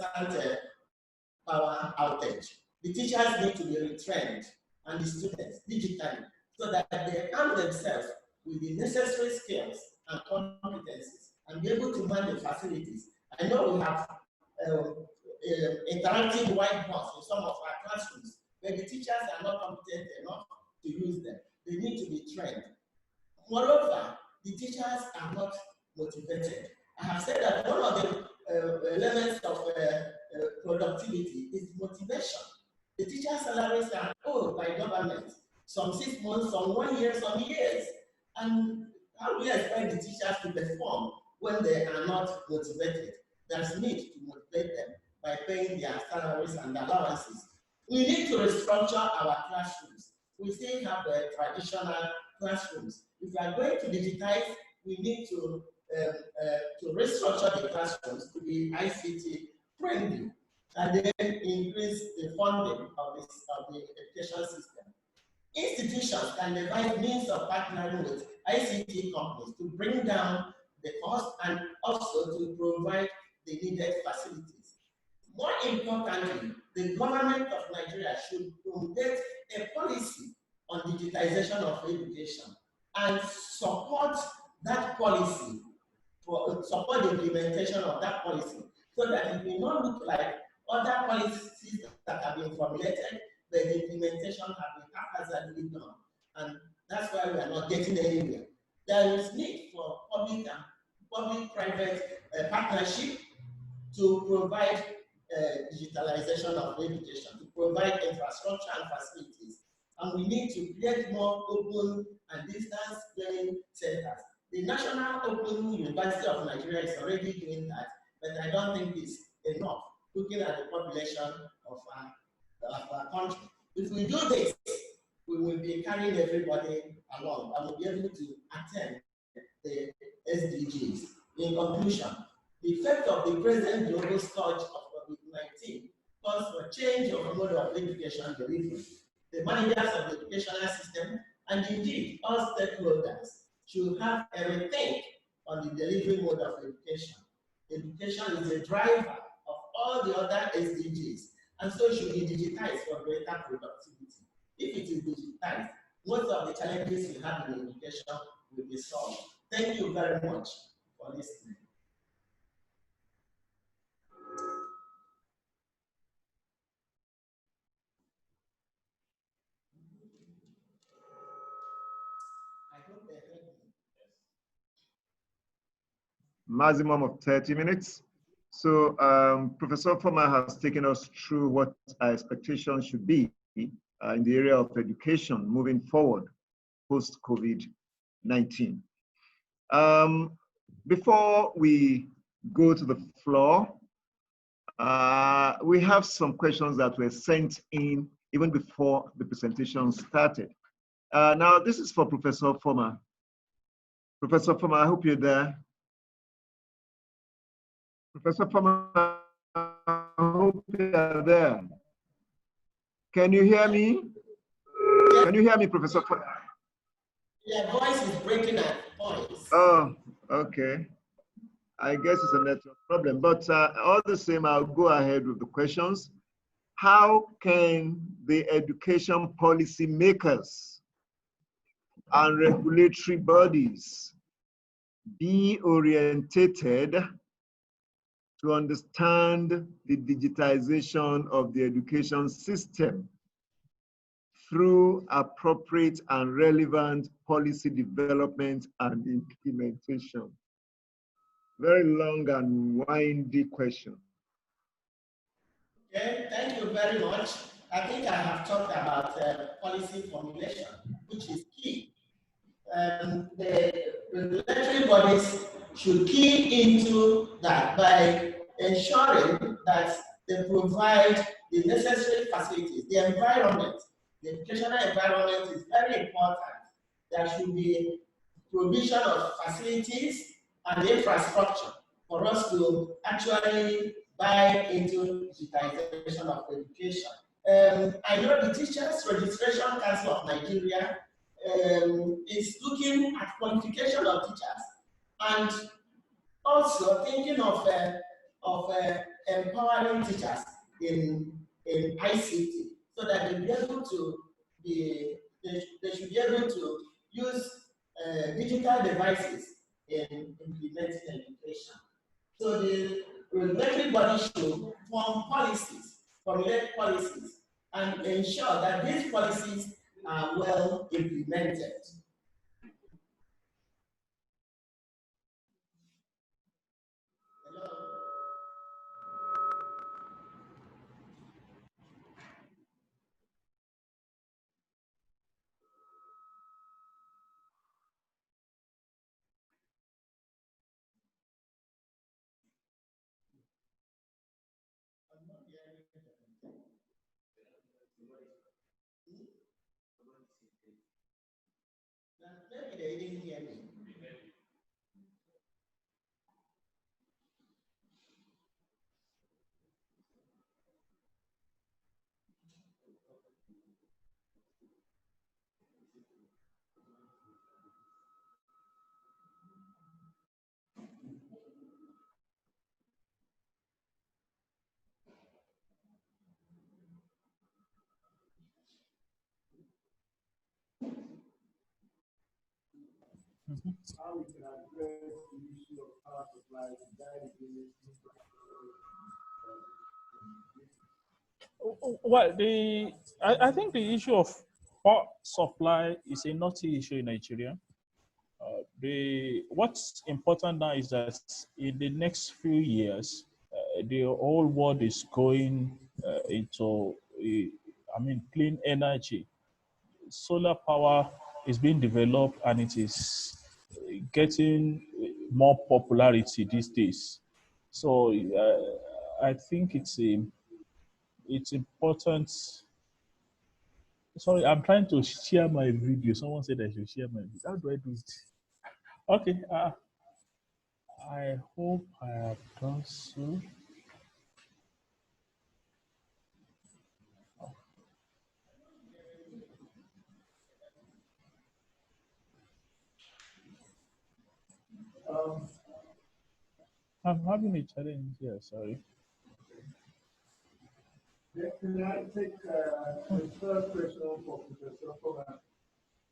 power outage. The teachers need to be retrained and the students digitally so that they arm themselves with the necessary skills and competencies and be able to man the facilities. I know we have interactive whiteboards in some of our classrooms, but the teachers are not competent enough to use them. They need to be trained. Moreover, the teachers are not motivated. I have said that one of the elements of productivity is motivation. The teacher salaries are owed by government, some 6 months, some 1 year, some years. And how do you expect the teachers to perform when they are not motivated? There's need to motivate them by paying their salaries and allowances. We need to restructure our classrooms. We still have traditional classrooms. If we are going to digitize, we need to restructure the classrooms to be ICT friendly, and then increase the funding of the education system. Institutions can devise means of partnering with ICT companies to bring down the cost and also to provide the needed facilities. More importantly, the government of Nigeria should promulgate a policy on digitization of education and support that policy, support the implementation of that policy, so that it will not look like other policies that have been formulated, but the implementation have been haphazardly done. And that's why we are not getting anywhere. There is need for public-private partnership to provide digitalization of education, to provide infrastructure and facilities. And we need to create more open and distance learning centers. The National Open University of Nigeria is already doing that, but I don't think it's enough, looking at the population of our country. If we do this, we will be carrying everybody along and we'll be able to attain the SDGs. In conclusion, the effect of the present global scourge of Covid-19 calls for change of the mode of education delivery. The managers of the educational system, and indeed all stakeholders, should have a rethink on the delivery mode of education. Education is a driver of all the other SDGs, and so it should be digitized for greater productivity. If it is digitized, most of the challenges we have in education will be solved. Thank you very much for listening. Maximum of 30 minutes. So Professor Foma has taken us through what our expectations should be in the area of education moving forward post-COVID-19. Before we go to the floor, we have some questions that were sent in even before the presentation started. Now, this is for Professor Foma. Professor Foma, I hope you're there. Professor Foma, I hope you're there. Can you hear me? Can you hear me, Professor Foma? Your voice is breaking up. Voice. Oh, okay. I guess it's a network problem, but all the same, I'll go ahead with the questions. How can the education policy makers and regulatory bodies be orientated to understand the digitization of the education system through appropriate and relevant policy development and implementation? Very long and windy question. Okay, thank you very much. I think I have talked about policy formulation, which is key. The regulatory bodies should key into that by ensuring that they provide the necessary facilities. The environment, the educational environment is very important. There should be provision of facilities and infrastructure for us to actually buy into digitization of education. I know the Teachers Registration Council of Nigeria is looking at qualification of teachers and also thinking of empowering teachers in ICT so that they'll be able to they should be able to use digital devices in implementing education. So the regulatory body should form policies, formulate policies, and ensure that these policies are well implemented. Maybe they didn't hear me. How we can address the issue of power supply to guide Well, I think the issue of power supply is a naughty issue in Nigeria. What's important now is that in the next few years, the whole world is going into, clean energy. Solar power is being developed and it is getting more popularity these days. So I think it's important. Sorry, I'm trying to share my video. Someone said I should share my video. How do I do it? Okay. I hope I have done so. I'm having a challenge here, sorry. Can I take the first question for Professor Coleman?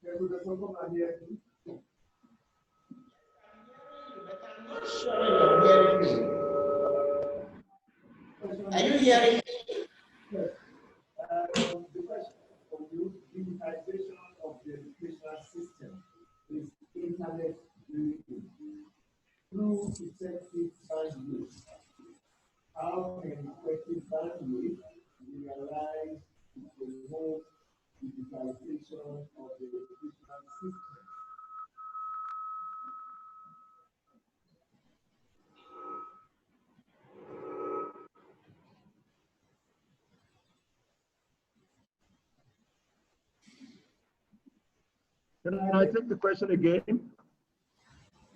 Can Professor Coleman hear me? I'm not sure you're hearing me. Are you hearing me? Yes. The question for you, digitization of the educational system is internet driven through effective bandwidth. How can effective bandwidth realize to promote digitization of the educational system? Can I take the question again?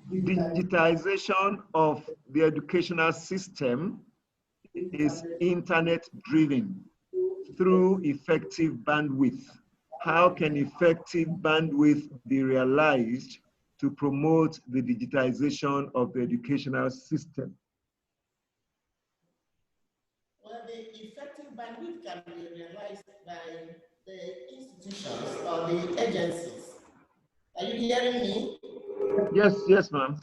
Digitization of the educational system is internet driven through effective bandwidth. How can effective bandwidth be realized to promote the digitization of the educational system? Well, the effective bandwidth can be realized by the institutions or the agencies. Are you hearing me? Yes, ma'am.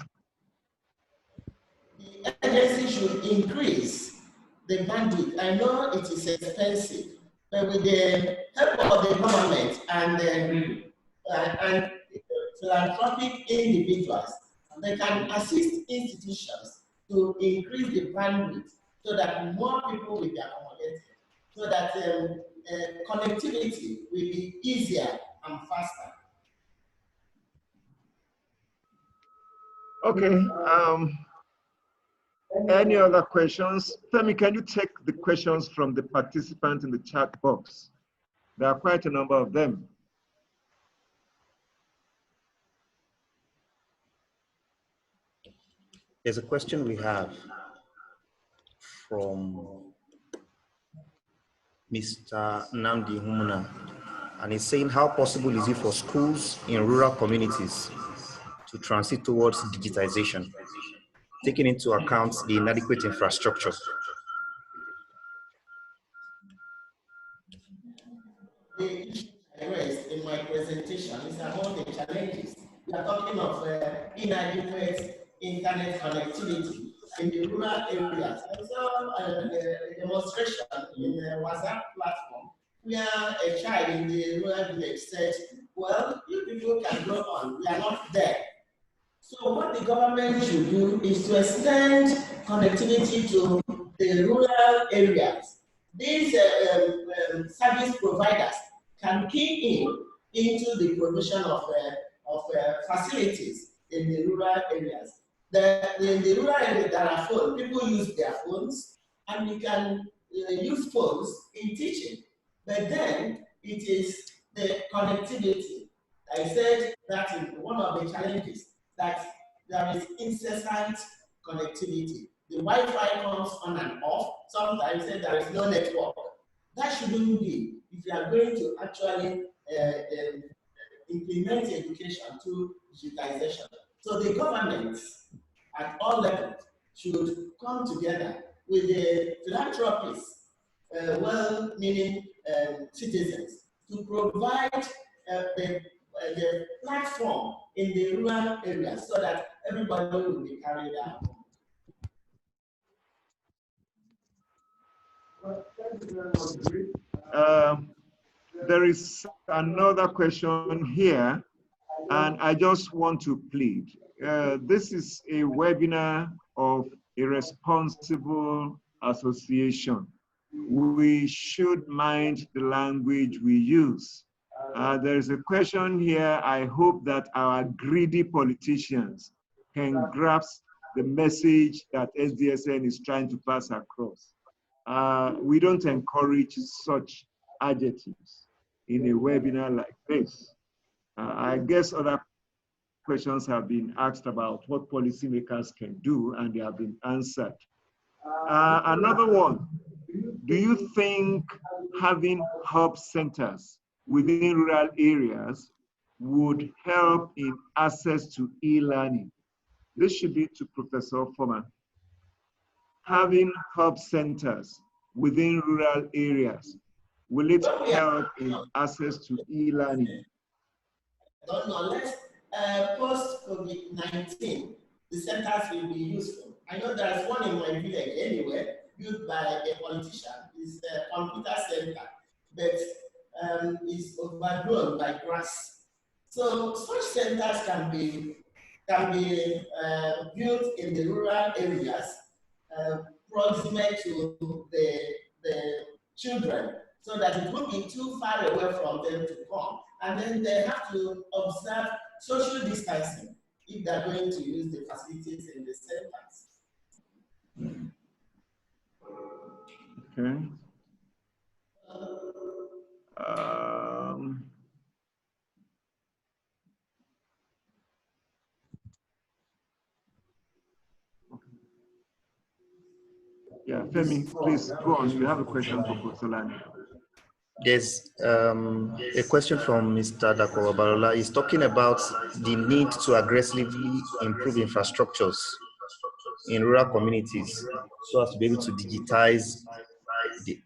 The agency should increase the bandwidth. I know it is expensive, but with the help of the government and philanthropic individuals, they can assist institutions to increase the bandwidth so that more people will be accommodated, so that connectivity will be easier and faster. Okay. Any other questions? Femi, can you take the questions from the participants in the chat box? There are quite a number of them. There's a question we have from Mr. Namdi Humuna, and he's saying, how possible is it for schools in rural communities to transit towards digitization, taking into account the inadequate infrastructure? The issue I raised in my presentation is about the challenges. We are talking of inadequate internet connectivity in the rural areas. I saw a demonstration in a WhatsApp platform where a child in the rural village said, well, you people can go on, we are not there. So what the government should do is to extend connectivity to the rural areas. These service providers can key into the provision of facilities in the rural areas. In the rural areas, there are phones. People use their phones, and we can use phones in teaching. But then it is the connectivity. I said that is one of the challenges, that there is incessant connectivity. The Wi-Fi comes on and off. Sometimes there is no network. That shouldn't be if you are going to actually implement education through digitization. So the governments at all levels should come together with the philanthropists, well-meaning citizens, to provide the platform in the rural areas so that everybody will be carried out. There is another question here, and I just want to plead. This is a webinar of a responsible association. We should mind the language we use. There's a question here. I hope that our greedy politicians can grasp the message that SDSN is trying to pass across. We don't encourage such adjectives in a webinar like this. I guess other questions have been asked about what policymakers can do, and they have been answered. Another one, do you think having hub centers within rural areas would help in access to e-learning? This should be to Professor Foreman. Having hub centers within rural areas, will it help in access to e-learning? Don't know, unless post-Covid19, the centers will be useful. I know there's one in my village anyway, built by a politician. It's a computer center, but is overgrown by grass. So such centers can be built in the rural areas, proximate to the children, so that it won't be too far away from them to come. And then they have to observe social distancing if they're going to use the facilities in the centers. Okay. Yeah, Femi, please go on. You have a question for Professor. There's a question from Mr. Dako Barola. He's talking about the need to aggressively improve infrastructures in rural communities so as to be able to digitize the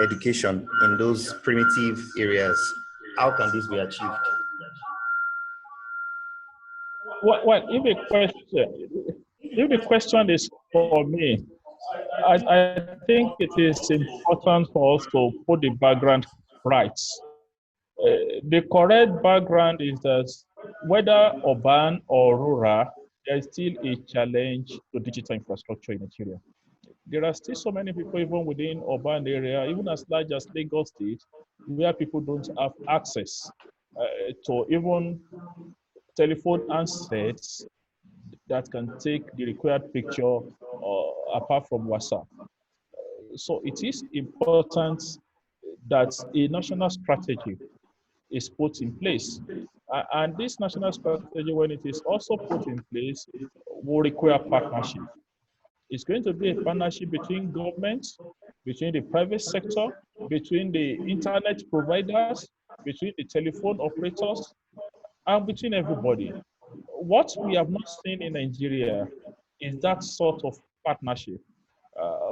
education in those primitive areas. How can this be achieved? Well, if the question is for me, I think it is important for us to put the background right. The correct background is that whether urban or rural, there is still a challenge to digital infrastructure in Nigeria. There are still so many people, even within urban area, even as large as Lagos State, where people don't have access to even telephone handsets that can take the required picture apart from WhatsApp. So it is important that a national strategy is put in place. And this national strategy, when it is also put in place, will require partnership. It's going to be a partnership between governments, between the private sector, between the internet providers, between the telephone operators, and between everybody. What we have not seen in Nigeria is that sort of partnership.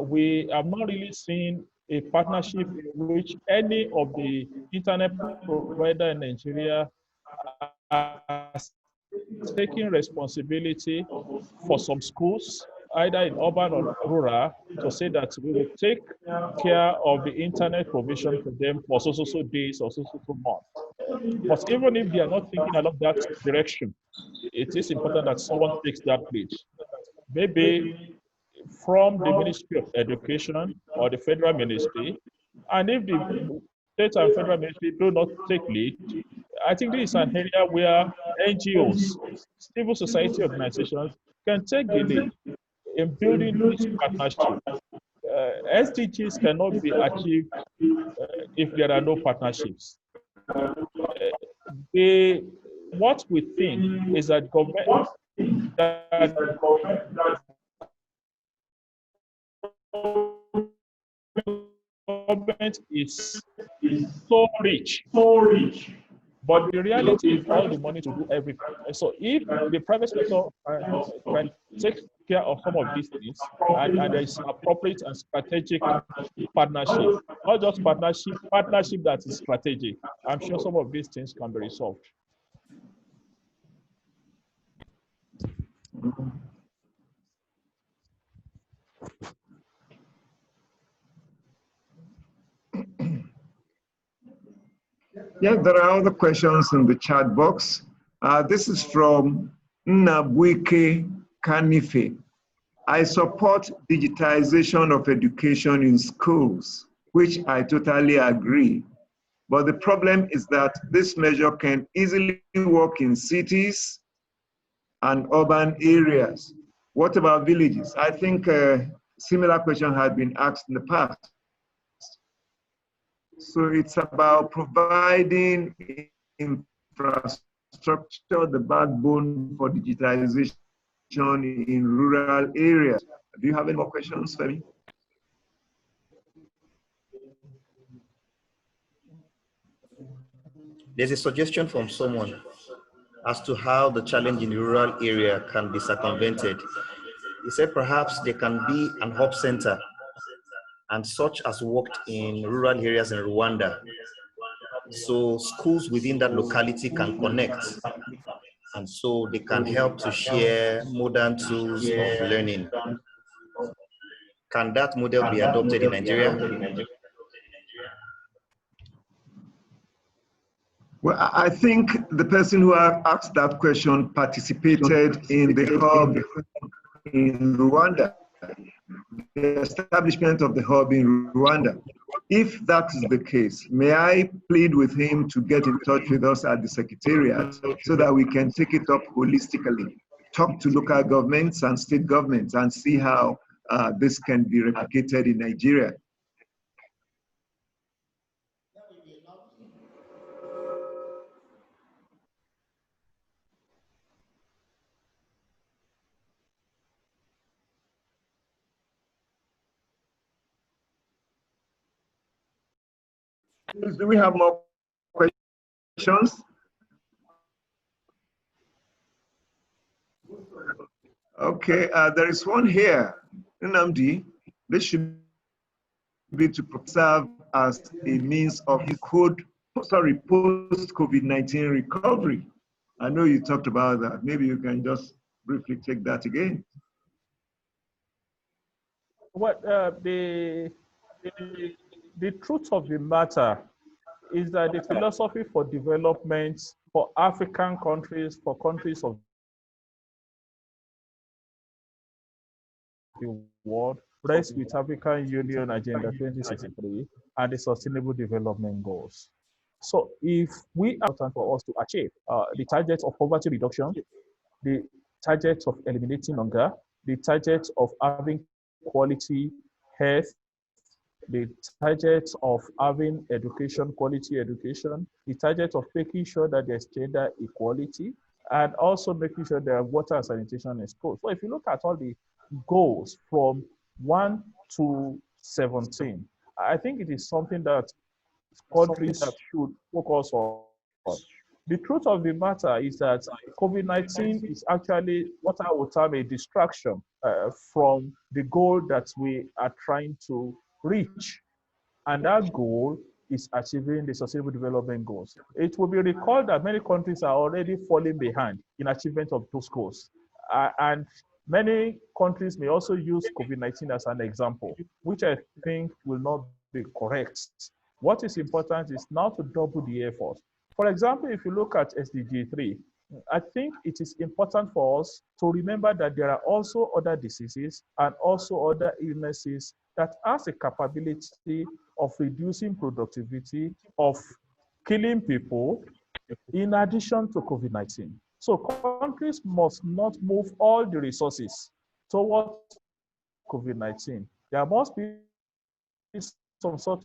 We have not really seen a partnership in which any of the internet provider in Nigeria are taking responsibility for some schools, either in urban or rural, to say that we will take care of the internet provision for them for so days or so months. But even if they are not thinking along that direction, it is important that someone takes that lead. Maybe from the Ministry of Education or the federal ministry. And if the state and federal ministry do not take lead, I think this is an area where NGOs, civil society organizations, can take the lead in building this partnership. SDGs cannot be achieved if there are no partnerships. What we think is that government is so rich, but the reality is all the money to do everything. So if the private sector can take care of some of these things, and there is appropriate and strategic partnership, not just partnership that is strategic, I'm sure some of these things can be resolved. Yeah, there are other questions in the chat box. This is from Nnabuike Kanife. I support digitization of education in schools, which I totally agree. But the problem is that this measure can easily work in cities and urban areas. What about villages? I think a similar question had been asked in the past. So it's about providing infrastructure, the backbone for digitalization in rural areas. Do you have any more questions, Femi? There's a suggestion from someone as to how the challenge in the rural area can be circumvented. He said perhaps there can be an hub center, and such as worked in rural areas in Rwanda. So schools within that locality can connect, and so they can help to share modern tools of learning. Can that model be adopted in Nigeria? Well, I think the person who asked that question participated in the hub in Rwanda, the establishment of the hub in Rwanda. If that is the case, may I plead with him to get in touch with us at the Secretariat so that we can take it up holistically, talk to local governments and state governments and see how this can be replicated in Nigeria. Do we have more questions? Okay, there is one here. Nnamdi, this should be to serve as a means of post-COVID-19 recovery. I know you talked about that. Maybe you can just briefly take that again. Well, the truth of the matter is that the philosophy for development for African countries, for countries of the world, rests with African Union Agenda 2063 and the Sustainable Development Goals. So if we are important for us to achieve the targets of poverty reduction, the target of eliminating hunger, the target of having quality health, the target of having education, quality education, the target of making sure that there's gender equality, and also making sure there are water and sanitation in schools. So if you look at all the goals from 1 to 17, I think it is something that countries should focus on. The truth of the matter is that COVID-19 is actually what I would term a distraction from the goal that we are trying to reach. And that goal is achieving the Sustainable Development Goals. It will be recalled that many countries are already falling behind in achievement of those goals. And many countries may also use COVID-19 as an example, which I think will not be correct. What is important is now to double the effort. For example, if you look at SDG 3, I think it is important for us to remember that there are also other diseases and also other illnesses that has a capability of reducing productivity, of killing people, in addition to COVID-19. So countries must not move all the resources towards COVID-19. There must be some sort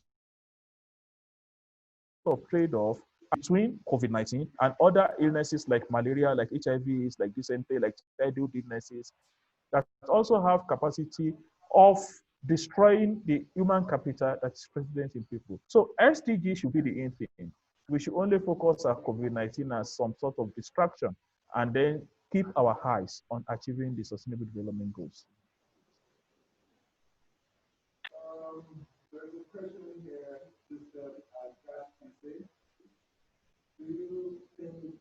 of trade-off between COVID-19 and other illnesses like malaria, like HIVs, like dysentery, like childhood illnesses that also have capacity of destroying the human capital that is present in people. So SDG should be the aim thing. We should only focus on COVID-19 as some sort of distraction and then keep our eyes on achieving the Sustainable Development Goals. There's a question here, Mr. Do you think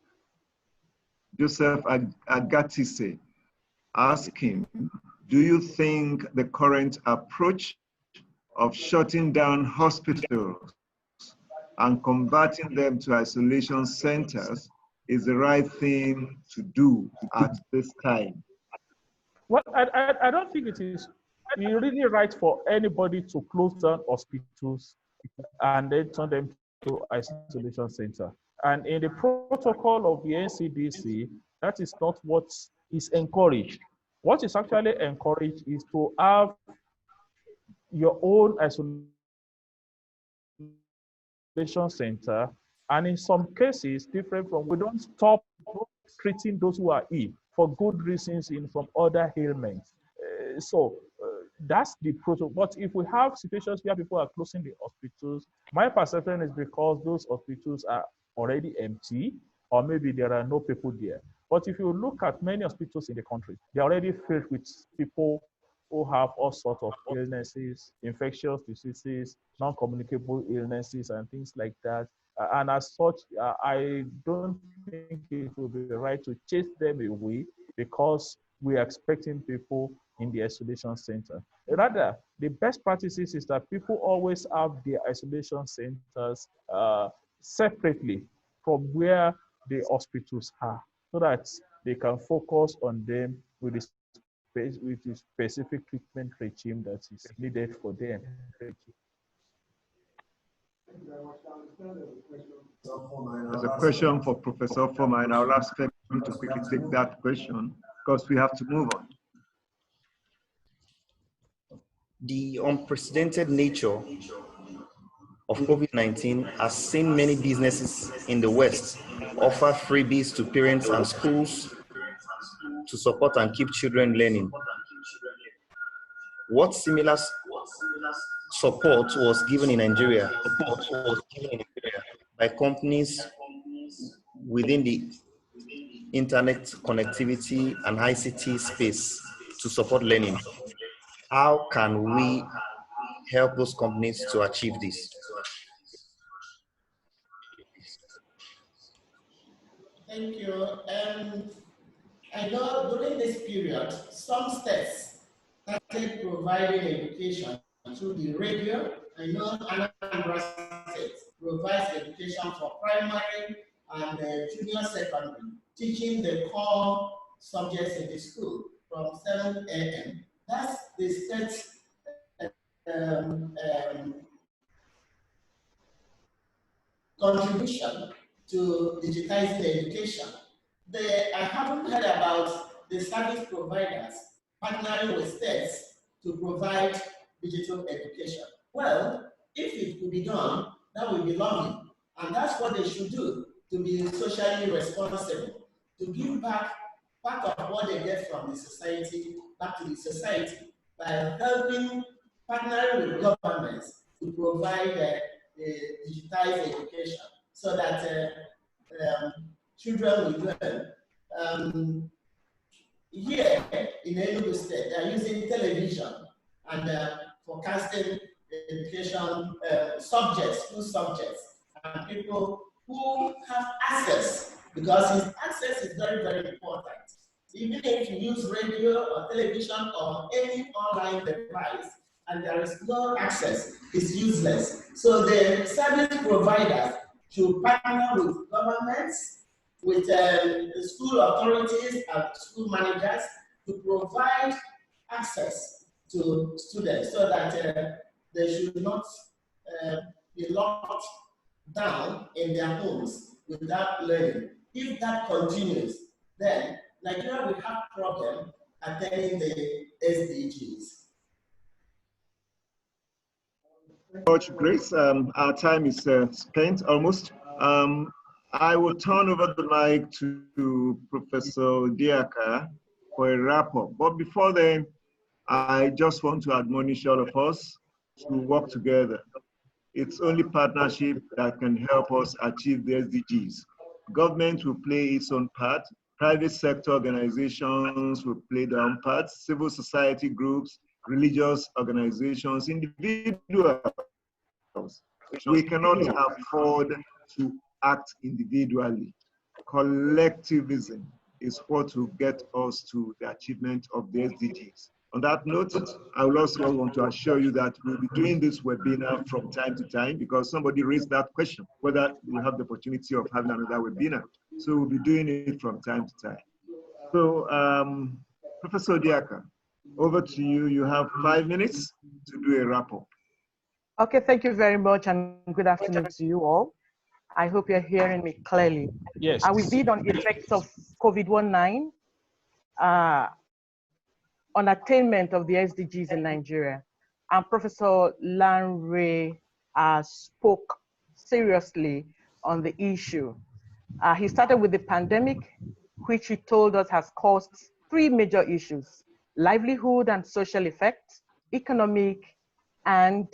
Joseph Agatise asking, do you think the current approach of shutting down hospitals and converting them to isolation centers is the right thing to do at this time? Well, I don't think it is really right for anybody to close down hospitals and then turn them to isolation center. And in the protocol of the NCDC, that is not what is encouraged. What is actually encouraged is to have your own isolation center, and in some cases, different from, we don't stop treating those who are ill for good reasons in some other ailments. That's the protocol. But if we have situations where people are closing the hospitals, my perception is because those hospitals are already empty, or maybe there are no people there. But if you look at many hospitals in the country, they're already filled with people who have all sorts of illnesses, infectious diseases, non-communicable illnesses, and things like that. And as such, I don't think it would be right to chase them away because we are expecting people in the isolation center. Rather, the best practices is that people always have their isolation centers separately from where the hospitals are, so that they can focus on them with the specific treatment regime that is needed for them. There's a question for Professor Foma, and I'll ask him to quickly take that question because we have to move on. The unprecedented nature of COVID-19 has seen many businesses in the West offer freebies to parents and schools to support and keep children learning. What similar support was given in Nigeria by companies within the internet connectivity and ICT space to support learning? How can we help those companies to achieve this? Thank you. I know during this period, some states started providing education through the radio. I know Anambra State provides education for primary and junior secondary, teaching the core subjects in the school from 7 a.m. That's the state's contribution to digitizing the education. I haven't heard about the service providers partnering with states to provide digital education. Well, if it could be done, that would be lovely. And that's what they should do, to be socially responsible, to give back part of what they get from the society back to the society by helping, partnering with governments to provide digitized education so that children will learn. Here in Enugu State, they are using television and forecasting education subjects, school subjects, and people who have access, because access is very, very important. Even if you use radio or television or any online device and there is no access, it's useless. So the service providers should partner with governments, with school authorities and school managers to provide access to students so that they should not be locked down in their homes without learning. If that continues, then Nigeria will have problem attaining the SDGs. Much, Grace. Our time is spent almost. I will turn over the mic to Professor Diaka for a wrap-up. But before then, I just want to admonish all of us to work together. It's only partnership that can help us achieve the SDGs. Government will play its own part. Private sector organizations will play their own parts. Civil society groups, religious organizations, individuals. We cannot afford to act individually. Collectivism is what will get us to the achievement of the SDGs. On that note, I will also want to assure you that we'll be doing this webinar from time to time because somebody raised that question, whether we'll have the opportunity of having another webinar. So we'll be doing it from time to time. So Professor Diaka, over to you. You have 5 minutes to do a wrap-up. Okay, thank you very much and good afternoon to you all. I hope you're hearing me clearly. Yes. I will be on effects of COVID-19 on attainment of the SDGs in Nigeria. And Professor Lanre spoke seriously on the issue. He started with the pandemic, which he told us has caused 3 major issues: livelihood and social effects, economic and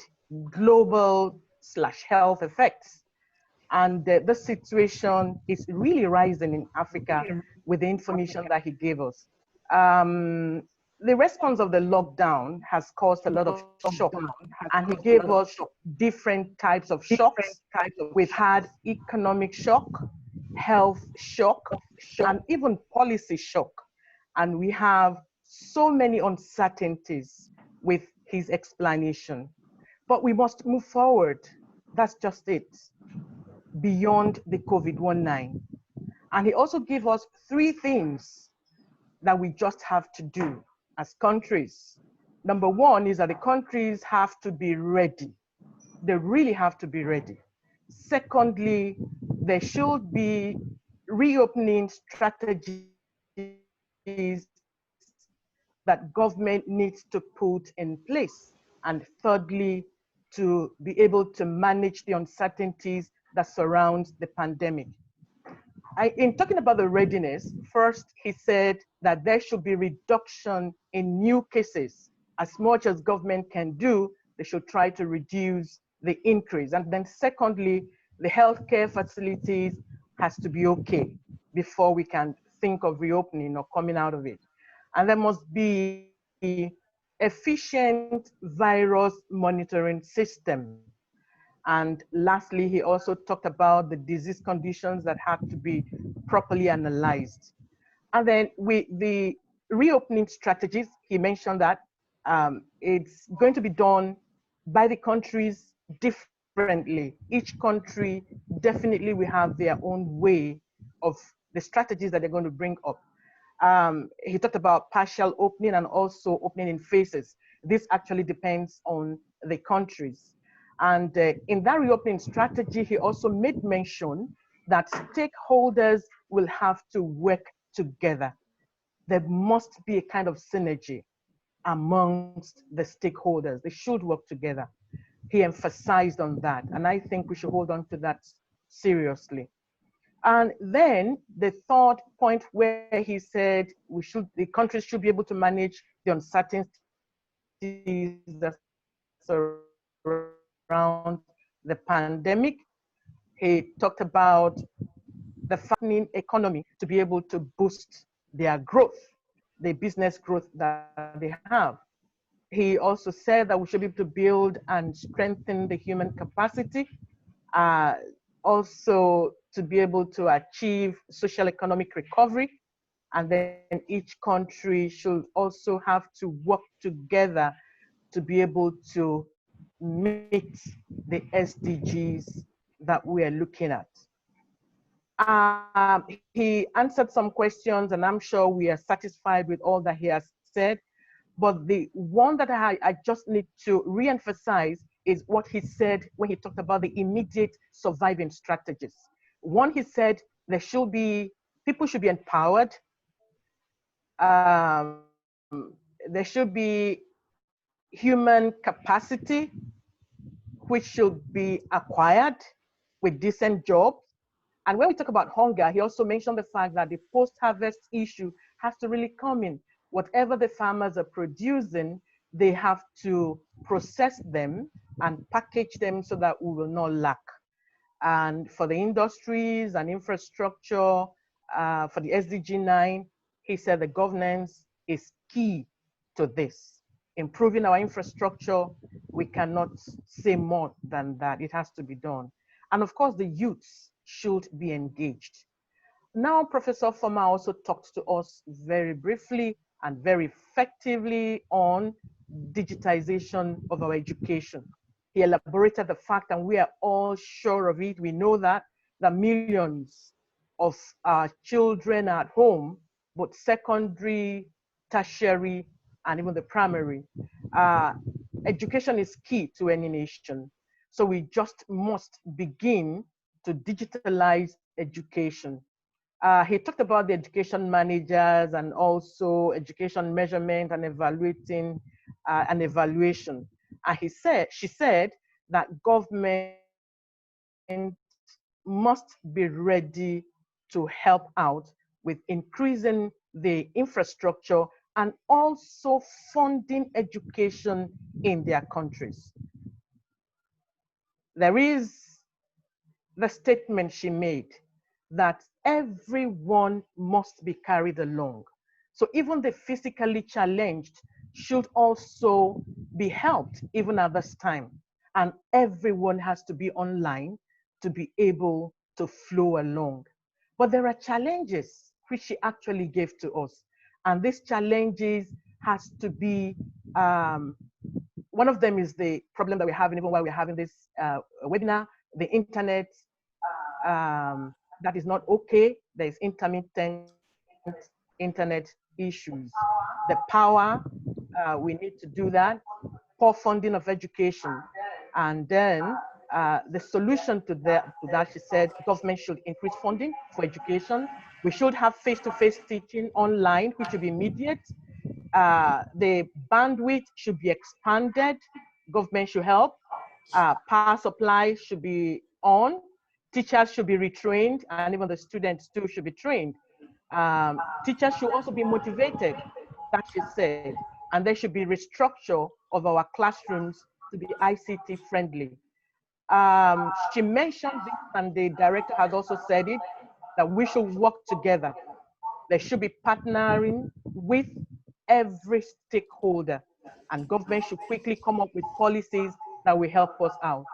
global/health effects. And the situation is really rising in Africa with the information that he gave us. The response of the lockdown has caused a lot of shock, and he gave us different types of shocks. We've had economic shock, health shock, and even policy shock. And we have so many uncertainties with his explanation. But we must move forward. That's just it. Beyond the COVID-19. And he also gave us 3 things that we just have to do as countries. Number 1 is that the countries have to be ready. They really have to be ready. Secondly, there should be reopening strategies that government needs to put in place. And thirdly, to be able to manage the uncertainties that surround the pandemic. In talking about the readiness, first he said that there should be reduction in new cases. As much as government can do, they should try to reduce the increase. And then secondly, the healthcare facilities has to be okay before we can think of reopening or coming out of it. And there must be efficient virus monitoring system. And lastly, he also talked about the disease conditions that have to be properly analyzed. And then the reopening strategies, he mentioned that it's going to be done by the countries differently. Each country definitely will have their own way of the strategies that they're going to bring up. He talked about partial opening and also opening in phases. This actually depends on the countries. And in that reopening strategy, he also made mention that stakeholders will have to work together. there must be a kind of synergy amongst the stakeholders. They should work together. He emphasized on that, and I think we should hold on to that seriously. And then the third point where he said the countries should be able to manage the uncertainties that surround the pandemic. He talked about the functioning economy to be able to boost their growth, the business growth that they have. He also said that we should be able to build and strengthen the human capacity, also to be able to achieve social economic recovery. And then each country should also have to work together to be able to meet the SDGs that we are looking at. He answered some questions, and I'm sure we are satisfied with all that he has said. But the one that I just need to re-emphasize is what he said when he talked about the immediate surviving strategies. One, he said people should be empowered. There should be human capacity, which should be acquired with decent jobs. And when we talk about hunger, he also mentioned the fact that the post-harvest issue has to really come in. Whatever the farmers are producing, they have to process them and package them so that we will not lack. And for the industries and infrastructure, for the SDG 9, he said the governance is key to this. Improving our infrastructure, we cannot say more than that. It has to be done. And of course, the youths should be engaged. Now, Professor Foma also talked to us very briefly and very effectively on digitization of our education. He elaborated the fact, and we are all sure of it, we know that millions of our children are at home, both secondary, tertiary, and even the primary. Education is key to any nation. So we just must begin to digitalize education. He talked about the education managers and also education measurement and evaluating and evaluation. And she said that government must be ready to help out with increasing the infrastructure and also funding education in their countries. There is the statement she made that everyone must be carried along. So even the physically challenged should also be helped even at this time. And everyone has to be online to be able to flow along. But there are challenges which she actually gave to us. And these challenges has to be, one of them is the problem that we're having even while we're having this webinar, the internet, that is not okay. There's intermittent internet issues. The power, we need to do that. Poor funding of education. And then the solution to that, she said, government should increase funding for education. We should have face-to-face teaching online, which will be immediate. The bandwidth should be expanded. Government should help. Power supply should be on. Teachers should be retrained, and even the students too should be trained. Teachers should also be motivated, that she said, and there should be restructure of our classrooms to be ICT friendly. She mentioned this, and the director has also said it, that we should work together. There should be partnering with every stakeholder, and government should quickly come up with policies that will help us out.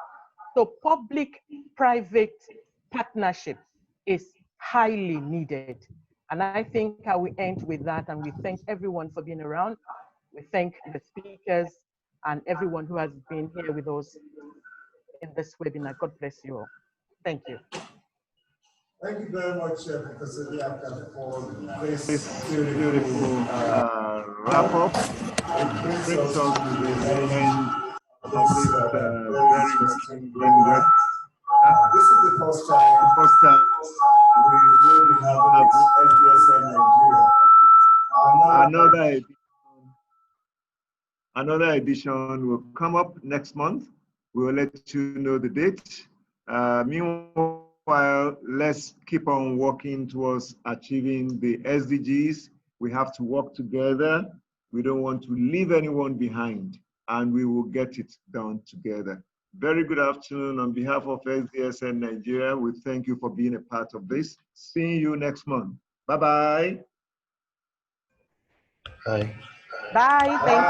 So public-private partnership is highly needed. And I think I will end with that, and we thank everyone for being around. We thank the speakers and everyone who has been here with us in this webinar. God bless you all. Thank you. Thank you very much, Professor Diaka, for this Beautiful wrap-up. It brings us to the end of this very interesting webinar. This is the first time we will be having SDSN Nigeria. Another edition will come up next month. We will let you know the date. Meanwhile, let's keep on working towards achieving the SDGs. We have to work together. We don't want to leave anyone behind, and we will get it done together. Very good afternoon. On behalf of SDSN Nigeria, we thank you for being a part of this. See you next month. Bye-bye. Bye. Bye. Thank you.